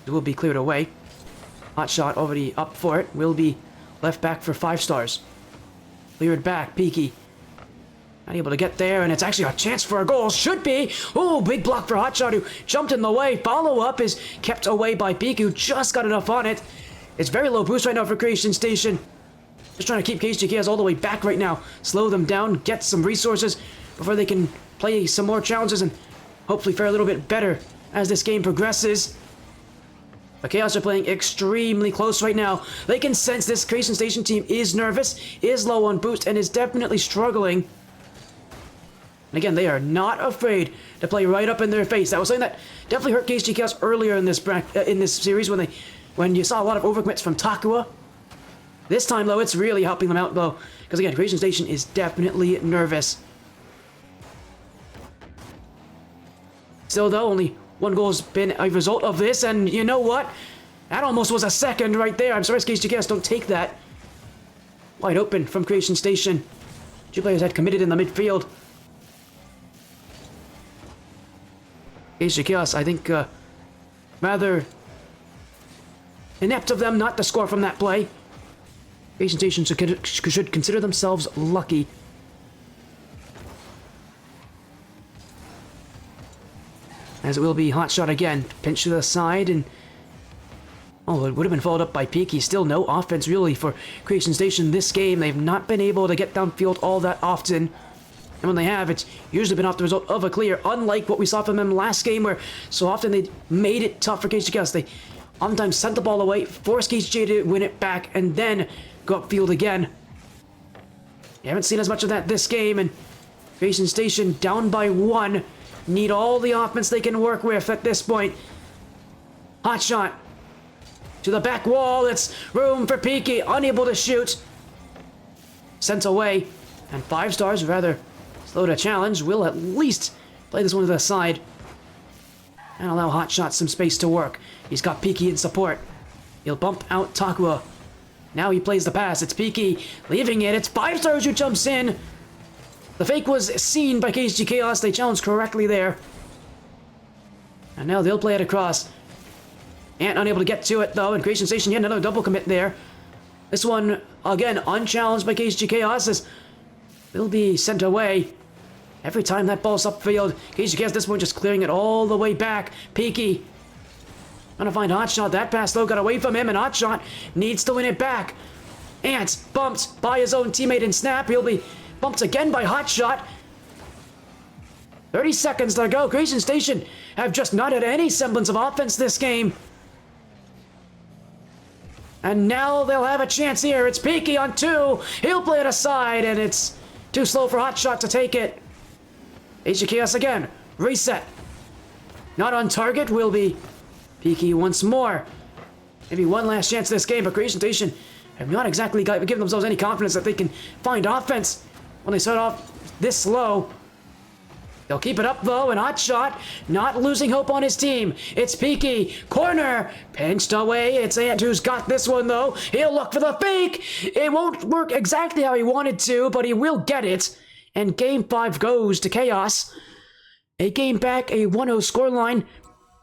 It will be cleared away. Hot shot already up for it. Will be left back for 5 stars. Cleared back. Peaky. Not able to get there, and it's actually a chance for a goal. Should be. Oh, big block for Hotshot, who jumped in the way. Follow-up is kept away by Peaky, who just got enough on it. It's very low boost right now for Creation Station. Just trying to keep KCG all the way back right now. Slow them down, get some resources before they can play some more challenges and hopefully fare a little bit better as this game progresses. The Chaos are playing extremely close right now. They can sense this Creation Station team is nervous, is low on boost, and is definitely struggling. And again, they are not afraid to play right up in their face. That was something that definitely hurt KCG Chaos earlier in this series when you saw a lot of overcommits from Takua. This time, though, it's really helping them out, though, because again, Creation Station is definitely nervous. Still, though, only 1 goal has been a result of this, and you know what? That almost was a second right there. I'm sorry, KCG Chaos don't take that. Wide open from Creation Station. 2 players had committed in the midfield. KCG Chaos, I think, rather inept of them not to score from that play. Creation Station should consider themselves lucky. As it will be hot shot again. Pinch to the side and... oh, it would have been followed up by Peaky. Still no offense really for Creation Station this game. They've not been able to get downfield all that often. And when they have, it's usually been off the result of a clear. Unlike what we saw from them last game where so often they made it tough for KCG. They oftentimes sent the ball away, forced KCG to win it back, and then go upfield again. You haven't seen as much of that this game, and Creation Station down by 1. Need all the offense they can work with at this point. Hot shot. To the back wall. It's room for Peaky. Unable to shoot. Sent away. And 5 stars, rather slow to challenge, will at least play this one to the side. And allow Hot Shot some space to work. He's got Peaky in support. He'll bump out Takua. Now he plays the pass. It's Peaky leaving it. It's 5 stars who jumps in. The fake was seen by KCG Chaos. They challenged correctly there. And now they'll play it across. Ant unable to get to it, though. And Creation Station, yet another double commit there. This one, again, unchallenged by KCG Chaos. As will be sent away. Every time that ball's upfield, KCG Chaos at this point just clearing it all the way back. Peaky. Trying to find Hotshot. That pass, though, got away from him. And Hotshot needs to win it back. Ant bumped by his own teammate in Snap. He'll be... bumped again by Hotshot. 30 seconds to go. Creation Station have just not had any semblance of offense this game. And now they'll have a chance here. It's Peaky on 2. He'll play it aside, and it's too slow for Hotshot to take it. KCG Chaos again. Reset. Not on target will be Peaky once more. Maybe one last chance this game, but Creation Station have not exactly given themselves any confidence that they can find offense when they start off this slow. They'll keep it up, though, and Hotshot not losing hope on his team. It's Peaky. Corner. Pinched away. It's Ant who's got this one, though. He'll look for the fake. It won't work exactly how he wanted to, but he will get it. And Game 5 goes to Chaos. A game back, a 1-0 scoreline,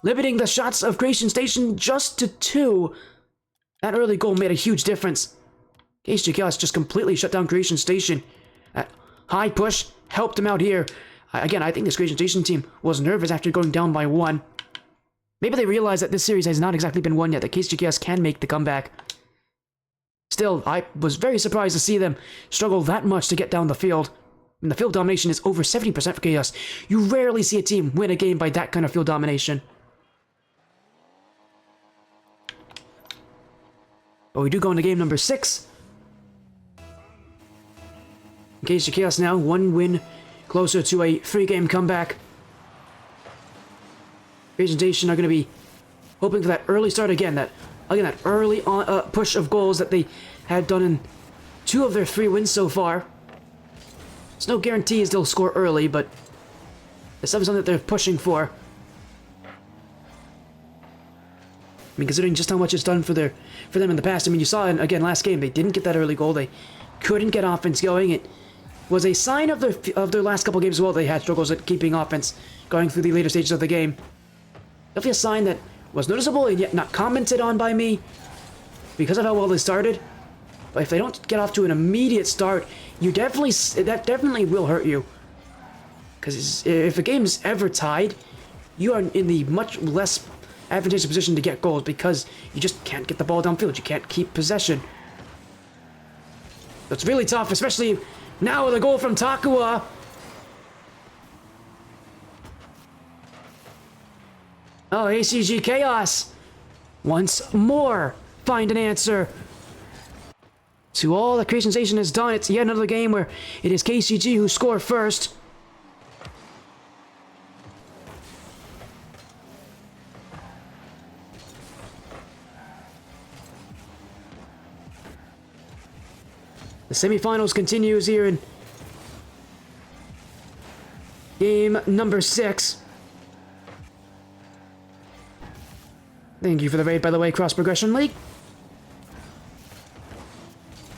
limiting the shots of Creation Station just to 2. That early goal made a huge difference. KCG Chaos just completely shut down Creation Station. That high push helped him out here. Again, I think this Creation Station team was nervous after going down by 1. Maybe they realize that this series has not exactly been won yet, that KCG Chaos can make the comeback. still, I was very surprised to see them struggle that much to get down the field. And the field domination is over 70% for Chaos. You rarely see a team win a game by that kind of field domination. But we do go into game number 6. KCG Chaos now, 1 win closer to a 3-game comeback. Presentation are going to be hoping for that early start again. That early push of goals that they had done in 2 of their 3 wins so far. There's no guarantees they'll score early, but it's something that they're pushing for. I mean, considering just how much it's done for them in the past. I mean, you saw again last game they didn't get that early goal. They couldn't get offense going. It was a sign of their last couple games as well. They had struggles at keeping offense going through the later stages of the game. Definitely a sign that was noticeable and yet not commented on by me because of how well they started. But if they don't get off to an immediate start, that definitely will hurt you. Because if a game's ever tied, you are in the much less advantageous position to get goals because you just can't get the ball downfield. You can't keep possession. It's really tough, especially now with a goal from Takua. Oh, KCG Chaos once more find an answer to all that Creation Station has done. It's yet another game where it is KCG who score first. The semifinals continues here in game number 6. Thank you for the raid, by the way, Cross Progression League.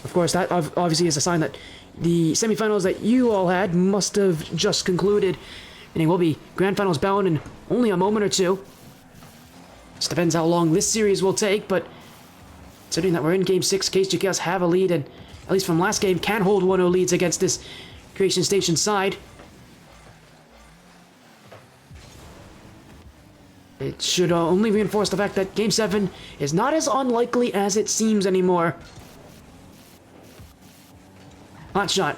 Of course, that obviously is a sign that the semifinals that you all had must have just concluded. And it will be grand finals bound in only a moment or two. Just depends how long this series will take, but considering that we're in game 6, KCG Chaos have a lead, and at least from last game, can hold 1-0 leads against this Creation Station side. It should only reinforce the fact that Game 7 is not as unlikely as it seems anymore. Hot shot.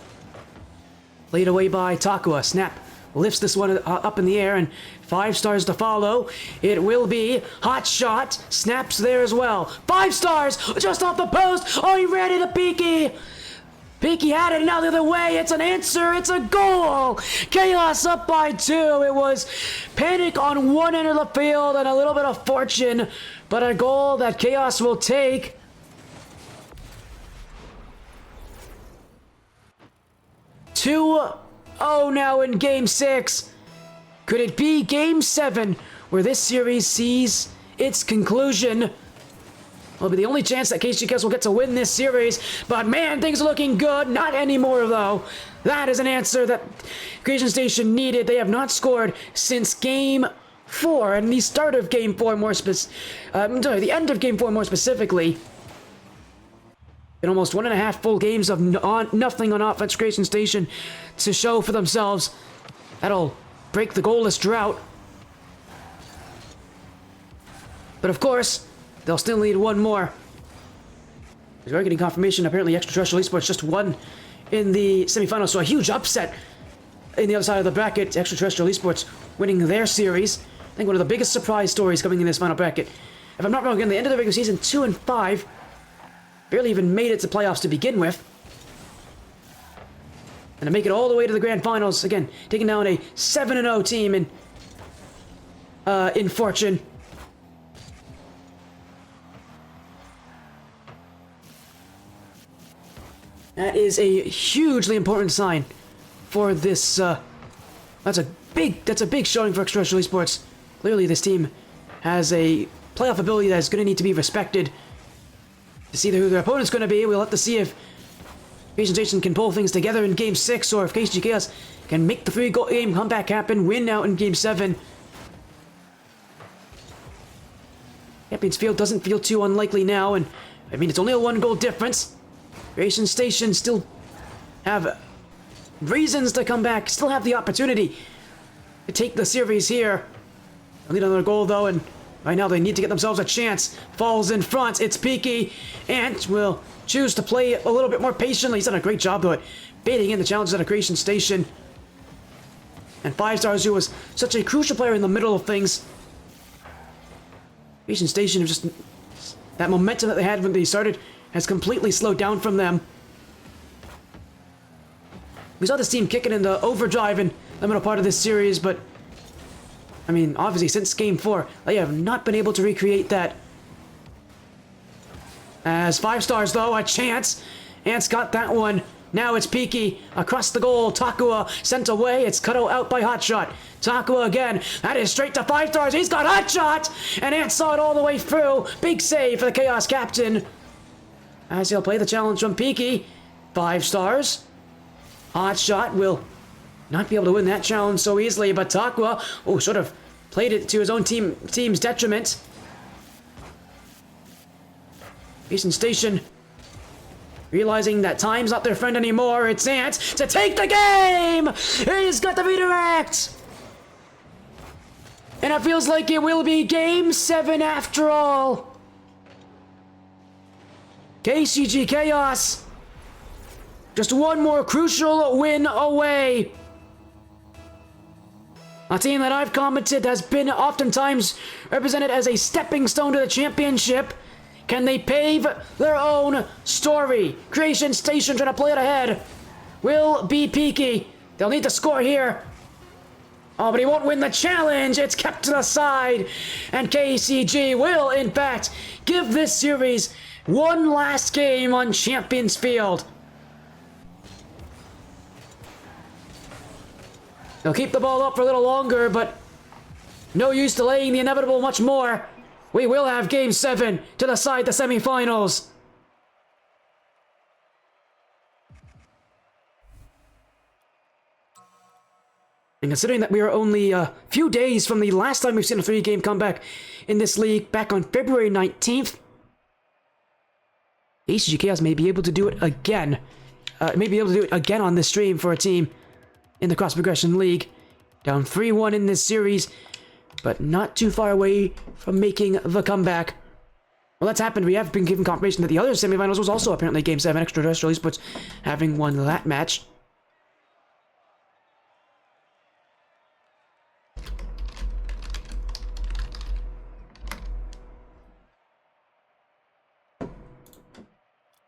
Laid away by Takua. Snap lifts this one up in the air, and 5 stars to follow. It will be hot shot. Snaps there as well. 5 stars just off the post. Oh, he ran into Peaky. Peaky had it, now the other way. It's an answer. It's a goal. Chaos up by 2. It was panic on one end of the field and a little bit of fortune, but a goal that Chaos will take. Oh, now in Game 6. Could it be Game 7 where this series sees its conclusion? Will be the only chance that KCG Chaos will get to win this series, but man, things are looking good. Not anymore, though. That is an answer that Creation Station needed. They have not scored since Game 4, and the start of Game 4 the end of Game 4 more specifically. In almost 1.5 full games of nothing on offense, Creation Station to show for themselves. That'll break the goalless drought. But of course, they'll still need one more. We're getting confirmation. Apparently, Extraterrestrial Esports just won in the semifinals, so a huge upset in the other side of the bracket. Extraterrestrial Esports winning their series. I think one of the biggest surprise stories coming in this final bracket. If I'm not wrong, again, the end of the regular season, 2-5. Barely even made it to playoffs to begin with. And to make it all the way to the grand finals, again, taking down a 7-0 team in Fortune. That is a hugely important sign for this. That's a big showing for Extraterrestrial Esports. Clearly, this team has a playoff ability that is going to need to be respected. To see who their opponent's going to be, we'll have to see if Creation Station can pull things together in Game 6, or if KCG Chaos can make the 3-game comeback happen, win out in Game 7. Champions Field doesn't feel too unlikely now, and I mean, it's only a 1-goal difference. Creation Station still have reasons to come back, still have the opportunity to take the series here. I'll need another goal, though, and Right now, they need to get themselves a chance. Falls in front. It's Peaky. Ant will choose to play a little bit more patiently. He's done a great job, though, at baiting in the challenges at a creation station. And 5 Stars, who was such a crucial player in the middle of things. Creation station is just... that momentum that they had when they started has completely slowed down from them. We saw this team kicking into overdrive in the middle part of this series, but... I mean, obviously, since Game 4, they have not been able to recreate that. As 5 Stars, though, a chance. Ant's got that one. Now it's Peaky across the goal. Takua sent away. It's cut out by Hotshot. Takua again. That is straight to 5 Stars. He's got Hotshot! And Ant saw it all the way through. Big save for the Chaos Captain. As he'll play the challenge from Peaky. 5 Stars. Hotshot will not be able to win that challenge so easily, but Takua, sort of played it to his own team's detriment. Eastern Station realizing that time's not their friend anymore. It's Ant to take the game! He's got the redirect! And it feels like it will be Game 7 after all. KCG Chaos. Just one more crucial win away. A team that I've commented has been oftentimes represented as a stepping stone to the championship. Can they pave their own story? Creation Station trying to play it ahead. Will be Peaky. They'll need to score here. Oh, but he won't win the challenge. It's kept to the side. And KCG will, in fact, give this series one last game on Champions Field. They'll keep the ball up for a little longer, but no use delaying the inevitable much more. We will have Game 7 to decide the semifinals. And considering that we are only a few days from the last time we've seen a 3-game comeback in this league, back on February 19th, KCG Chaos may be able to do it again. On this stream for a team in the Cross Progression League. Down 3-1 in this series, but not too far away from making the comeback. Well, that's happened. We have been given confirmation that the other semifinals was also apparently Game 7, Extraterrestrial Esports having won that match.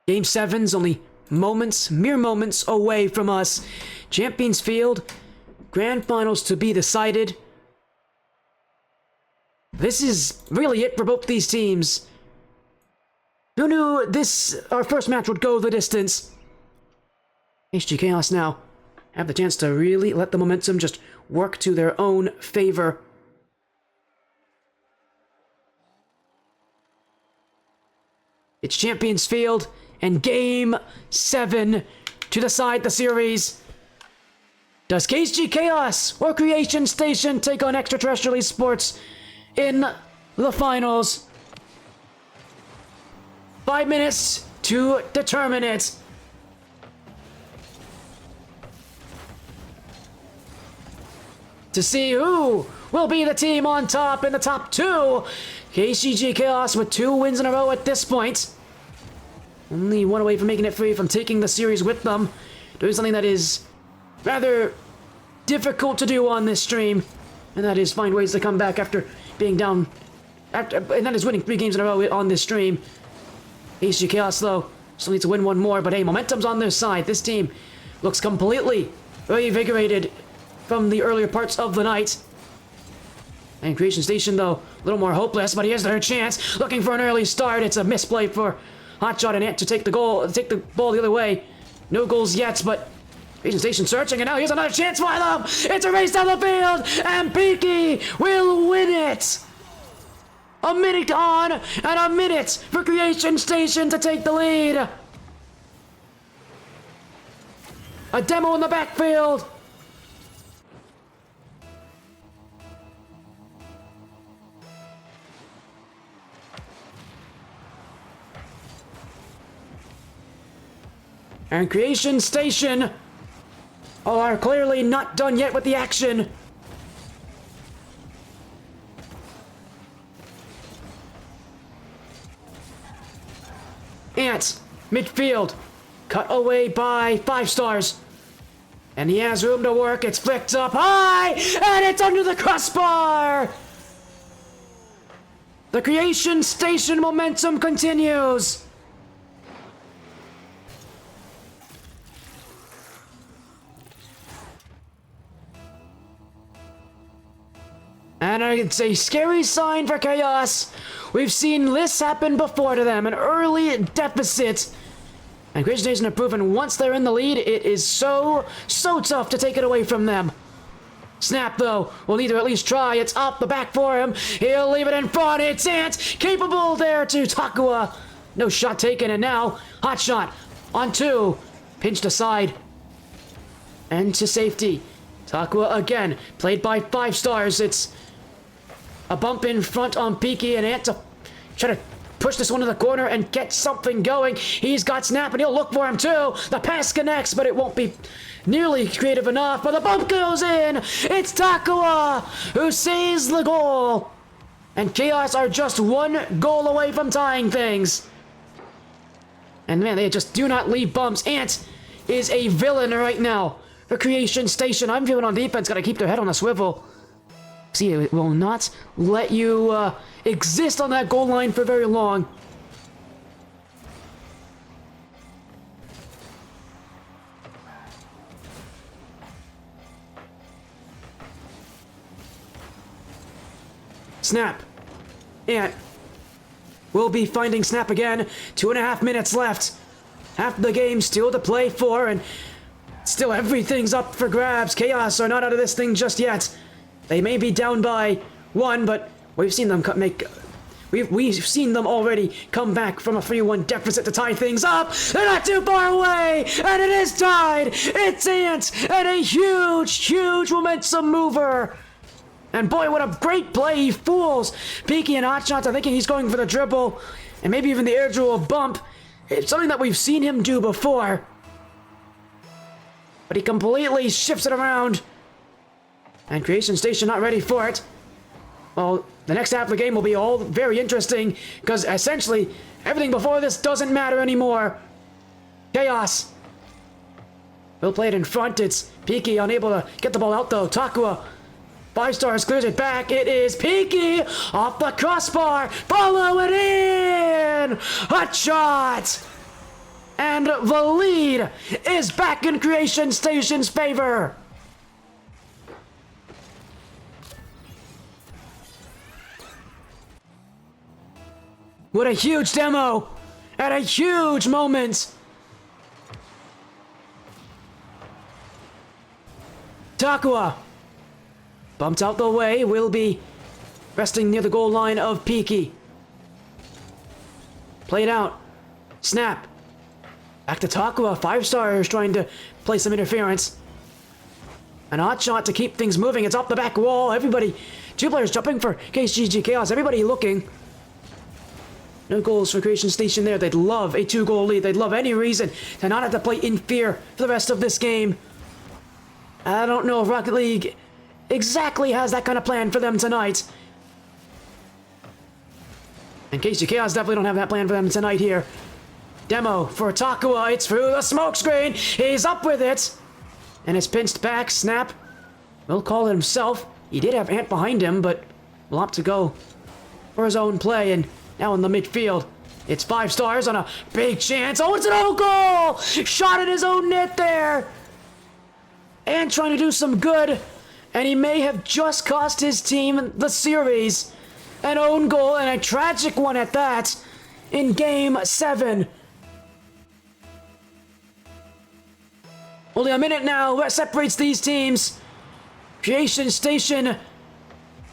Game 7's only mere moments away from us. Champions Field, Grand Finals to be decided. This is really it for both these teams. Who knew our first match would go the distance? HG Chaos now have the chance to really let the momentum just work to their own favor. It's Champions Field and Game 7 to decide the series. Does KCG Chaos or Creation Station take on Extraterrestrial Esports in the finals? 5 minutes to determine it. To see who will be the team on top in the top 2. KCG Chaos with 2 wins in a row at this point. Only one away from making it free from taking the series with them. Doing something that is rather difficult to do on this stream. And that is find ways to come back after being down. And that is winning 3 games in a row on this stream. KCG Chaos, though, still needs to win one more. But hey, momentum's on their side. This team looks completely reinvigorated from the earlier parts of the night. And Creation Station, though, a little more hopeless. But here's their chance. Looking for an early start. It's a misplay for Hotshot and Ant to take the ball the other way. No goals yet, but Creation Station searching, and now here's another chance for them! It's a race down the field, and Peaky will win it! A minute on, and a minute for Creation Station to take the lead! A demo in the backfield! And Creation Station are clearly not done yet with the action. midfield. Cut away by 5 stars. And he has room to work. It's flicked up high, and it's under the crossbar. The creation station momentum continues. And it's a scary sign for Chaos. We've seen this happen before to them, an early deficit. And Creation Station have proven once they're in the lead, it is so tough to take it away from them. Snap, though, will need to at least try. It's up the back for him. He'll leave it in front. It's Ant, capable there to Takua. No shot taken, and now, hot shot on 2. Pinched aside. And to safety. Takua again, played by 5 stars. It's a bump in front on Peaky, and Ant to try to push this one to the corner and get something going. He's got Snap, and he'll look for him too. The pass connects, but it won't be nearly creative enough. But the bump goes in. It's Takua who saves the goal. And Chaos are just 1 goal away from tying things. And man, they just do not leave bumps. Ant is a villain right now. The Creation Station, I'm feeling on defense, gotta keep their head on a swivel. See, it will not let you exist on that goal line for very long. Snap. And we'll be finding Snap again. 2.5 minutes left. Half the game still to play for, and still everything's up for grabs. Chaos are not out of this thing just yet. They may be down by 1, but we've seen them we've seen them already come back from a 3-1 deficit to tie things up. They're not too far away, and it is tied. It's Ant, and a huge momentum mover. And boy, what a great play. He fools Peaky and Hotshots. I'm thinking he's going for the dribble, and maybe even the air dribble bump. It's something that we've seen him do before. But he completely shifts it around. And Creation Station not ready for it. Well, the next half of the game will be all very interesting, because essentially everything before this doesn't matter anymore. Chaos will play it in front. It's Peaky unable to get the ball out though. Takua, 5 stars, clears it back. It is Peaky off the crossbar. Follow it in. Hot shot. And the lead is back in Creation Station's favor. What a huge demo! At a huge moment! Takua, bumped out the way, will be resting near the goal line of Peaky. Played out. Snap. Back to Takua. 5 stars trying to play some interference. An odd shot to keep things moving. It's off the back wall. Everybody, 2 players jumping for KCG Chaos. Everybody looking. No goals for Creation Station there. They'd love a 2-goal lead. They'd love any reason to not have to play in fear for the rest of this game. I don't know if Rocket League exactly has that kind of plan for them tonight. And KCG Chaos definitely don't have that plan for them tonight here. Demo for Takua. It's through the smoke screen. He's up with it. And it's pinched back. Snap will call it himself. He did have Ant behind him, but will opt to go for his own play. And now in the midfield, it's 5 stars on a big chance. Oh, it's an own goal! Shot in his own net there. And trying to do some good. And he may have just cost his team the series. An own goal, and a tragic one at that, in Game 7. Only a minute now that separates these teams. Creation Station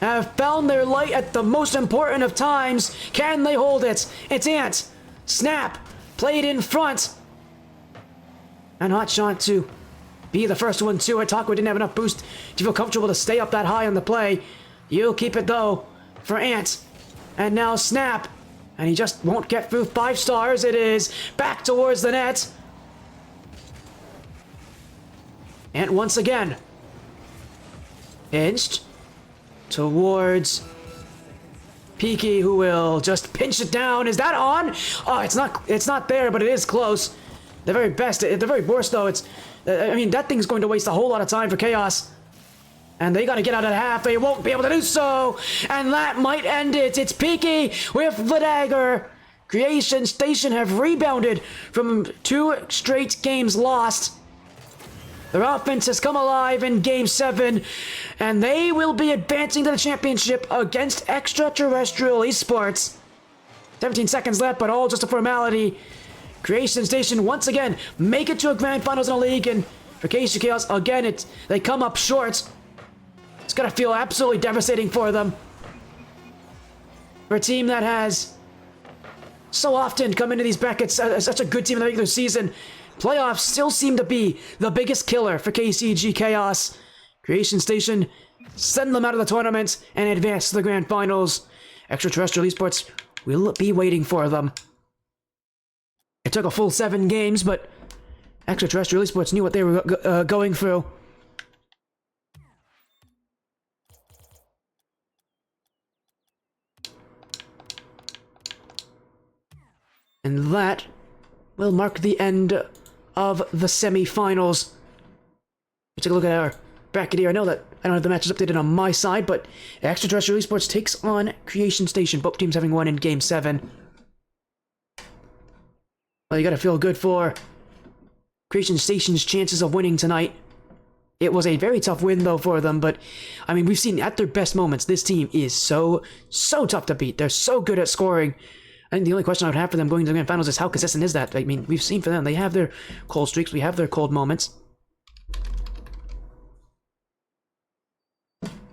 have found their light at the most important of times. Can they hold it? It's Ant. Snap. Played in front. And Hotshot to be the first one to it. Takua didn't have enough boost to feel comfortable to stay up that high on the play. You'll keep it though for Ant. And now Snap. And he just won't get through. 5 stars. It is back towards the net. Ant once again. Pinched towards Peaky, who will just pinch it down. Is that on? Oh, it's not there, but it is close. The very best, at the very worst though, I mean, that thing's going to waste a whole lot of time for Chaos. And they gotta get out of half, they won't be able to do so! And that might end it! It's Peaky with the dagger! Creation Station have rebounded from 2 straight games lost. Their offense has come alive in Game 7, and they will be advancing to the championship against Extraterrestrial Esports. 17 seconds left, but all just a formality. Creation Station once again make it to a grand finals in a league, and for KCG Chaos, again, they come up short. It's gonna feel absolutely devastating for them. For a team that has so often come into these brackets as such a good team in the regular season, playoffs still seem to be the biggest killer for KCG Chaos. Creation Station send them out of the tournament and advance to the grand finals. Extraterrestrial Esports will be waiting for them. It took a full 7 games, but Extraterrestrial Esports knew what they were going through. And that will mark the end of the semifinals. Let's take a look at our bracket here. I know that I don't have the matches updated on my side, but Extraterrestrial Esports takes on Creation Station, both teams having won in Game 7. Well, you gotta feel good for Creation Station's chances of winning tonight. It was a very tough win, though, for them, but, I mean, we've seen at their best moments, this team is so tough to beat. They're so good at scoring. I think the only question I would have for them going to the grand finals is how consistent is that? I mean, we've seen for them, they have their cold streaks, we have their cold moments.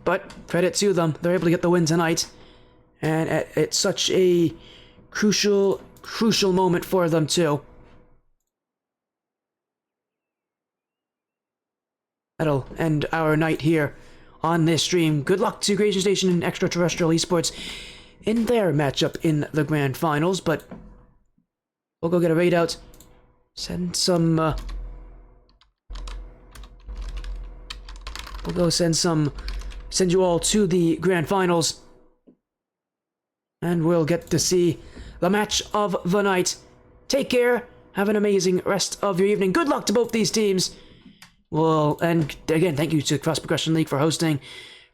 But credit to them, they're able to get the win tonight. And it's such a crucial moment for them too. That'll end our night here on this stream. Good luck to Creation Station and Extraterrestrial Esports in their matchup in the grand finals, but we'll go get a raid out. Send some, we'll go send you all to the grand finals. And we'll get to see the match of the night. Take care. Have an amazing rest of your evening. Good luck to both these teams. Well, and again, thank you to Cross Progression League for hosting.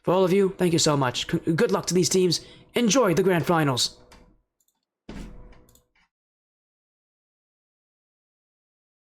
For all of you, thank you so much. Good luck to these teams. Enjoy the grand finals.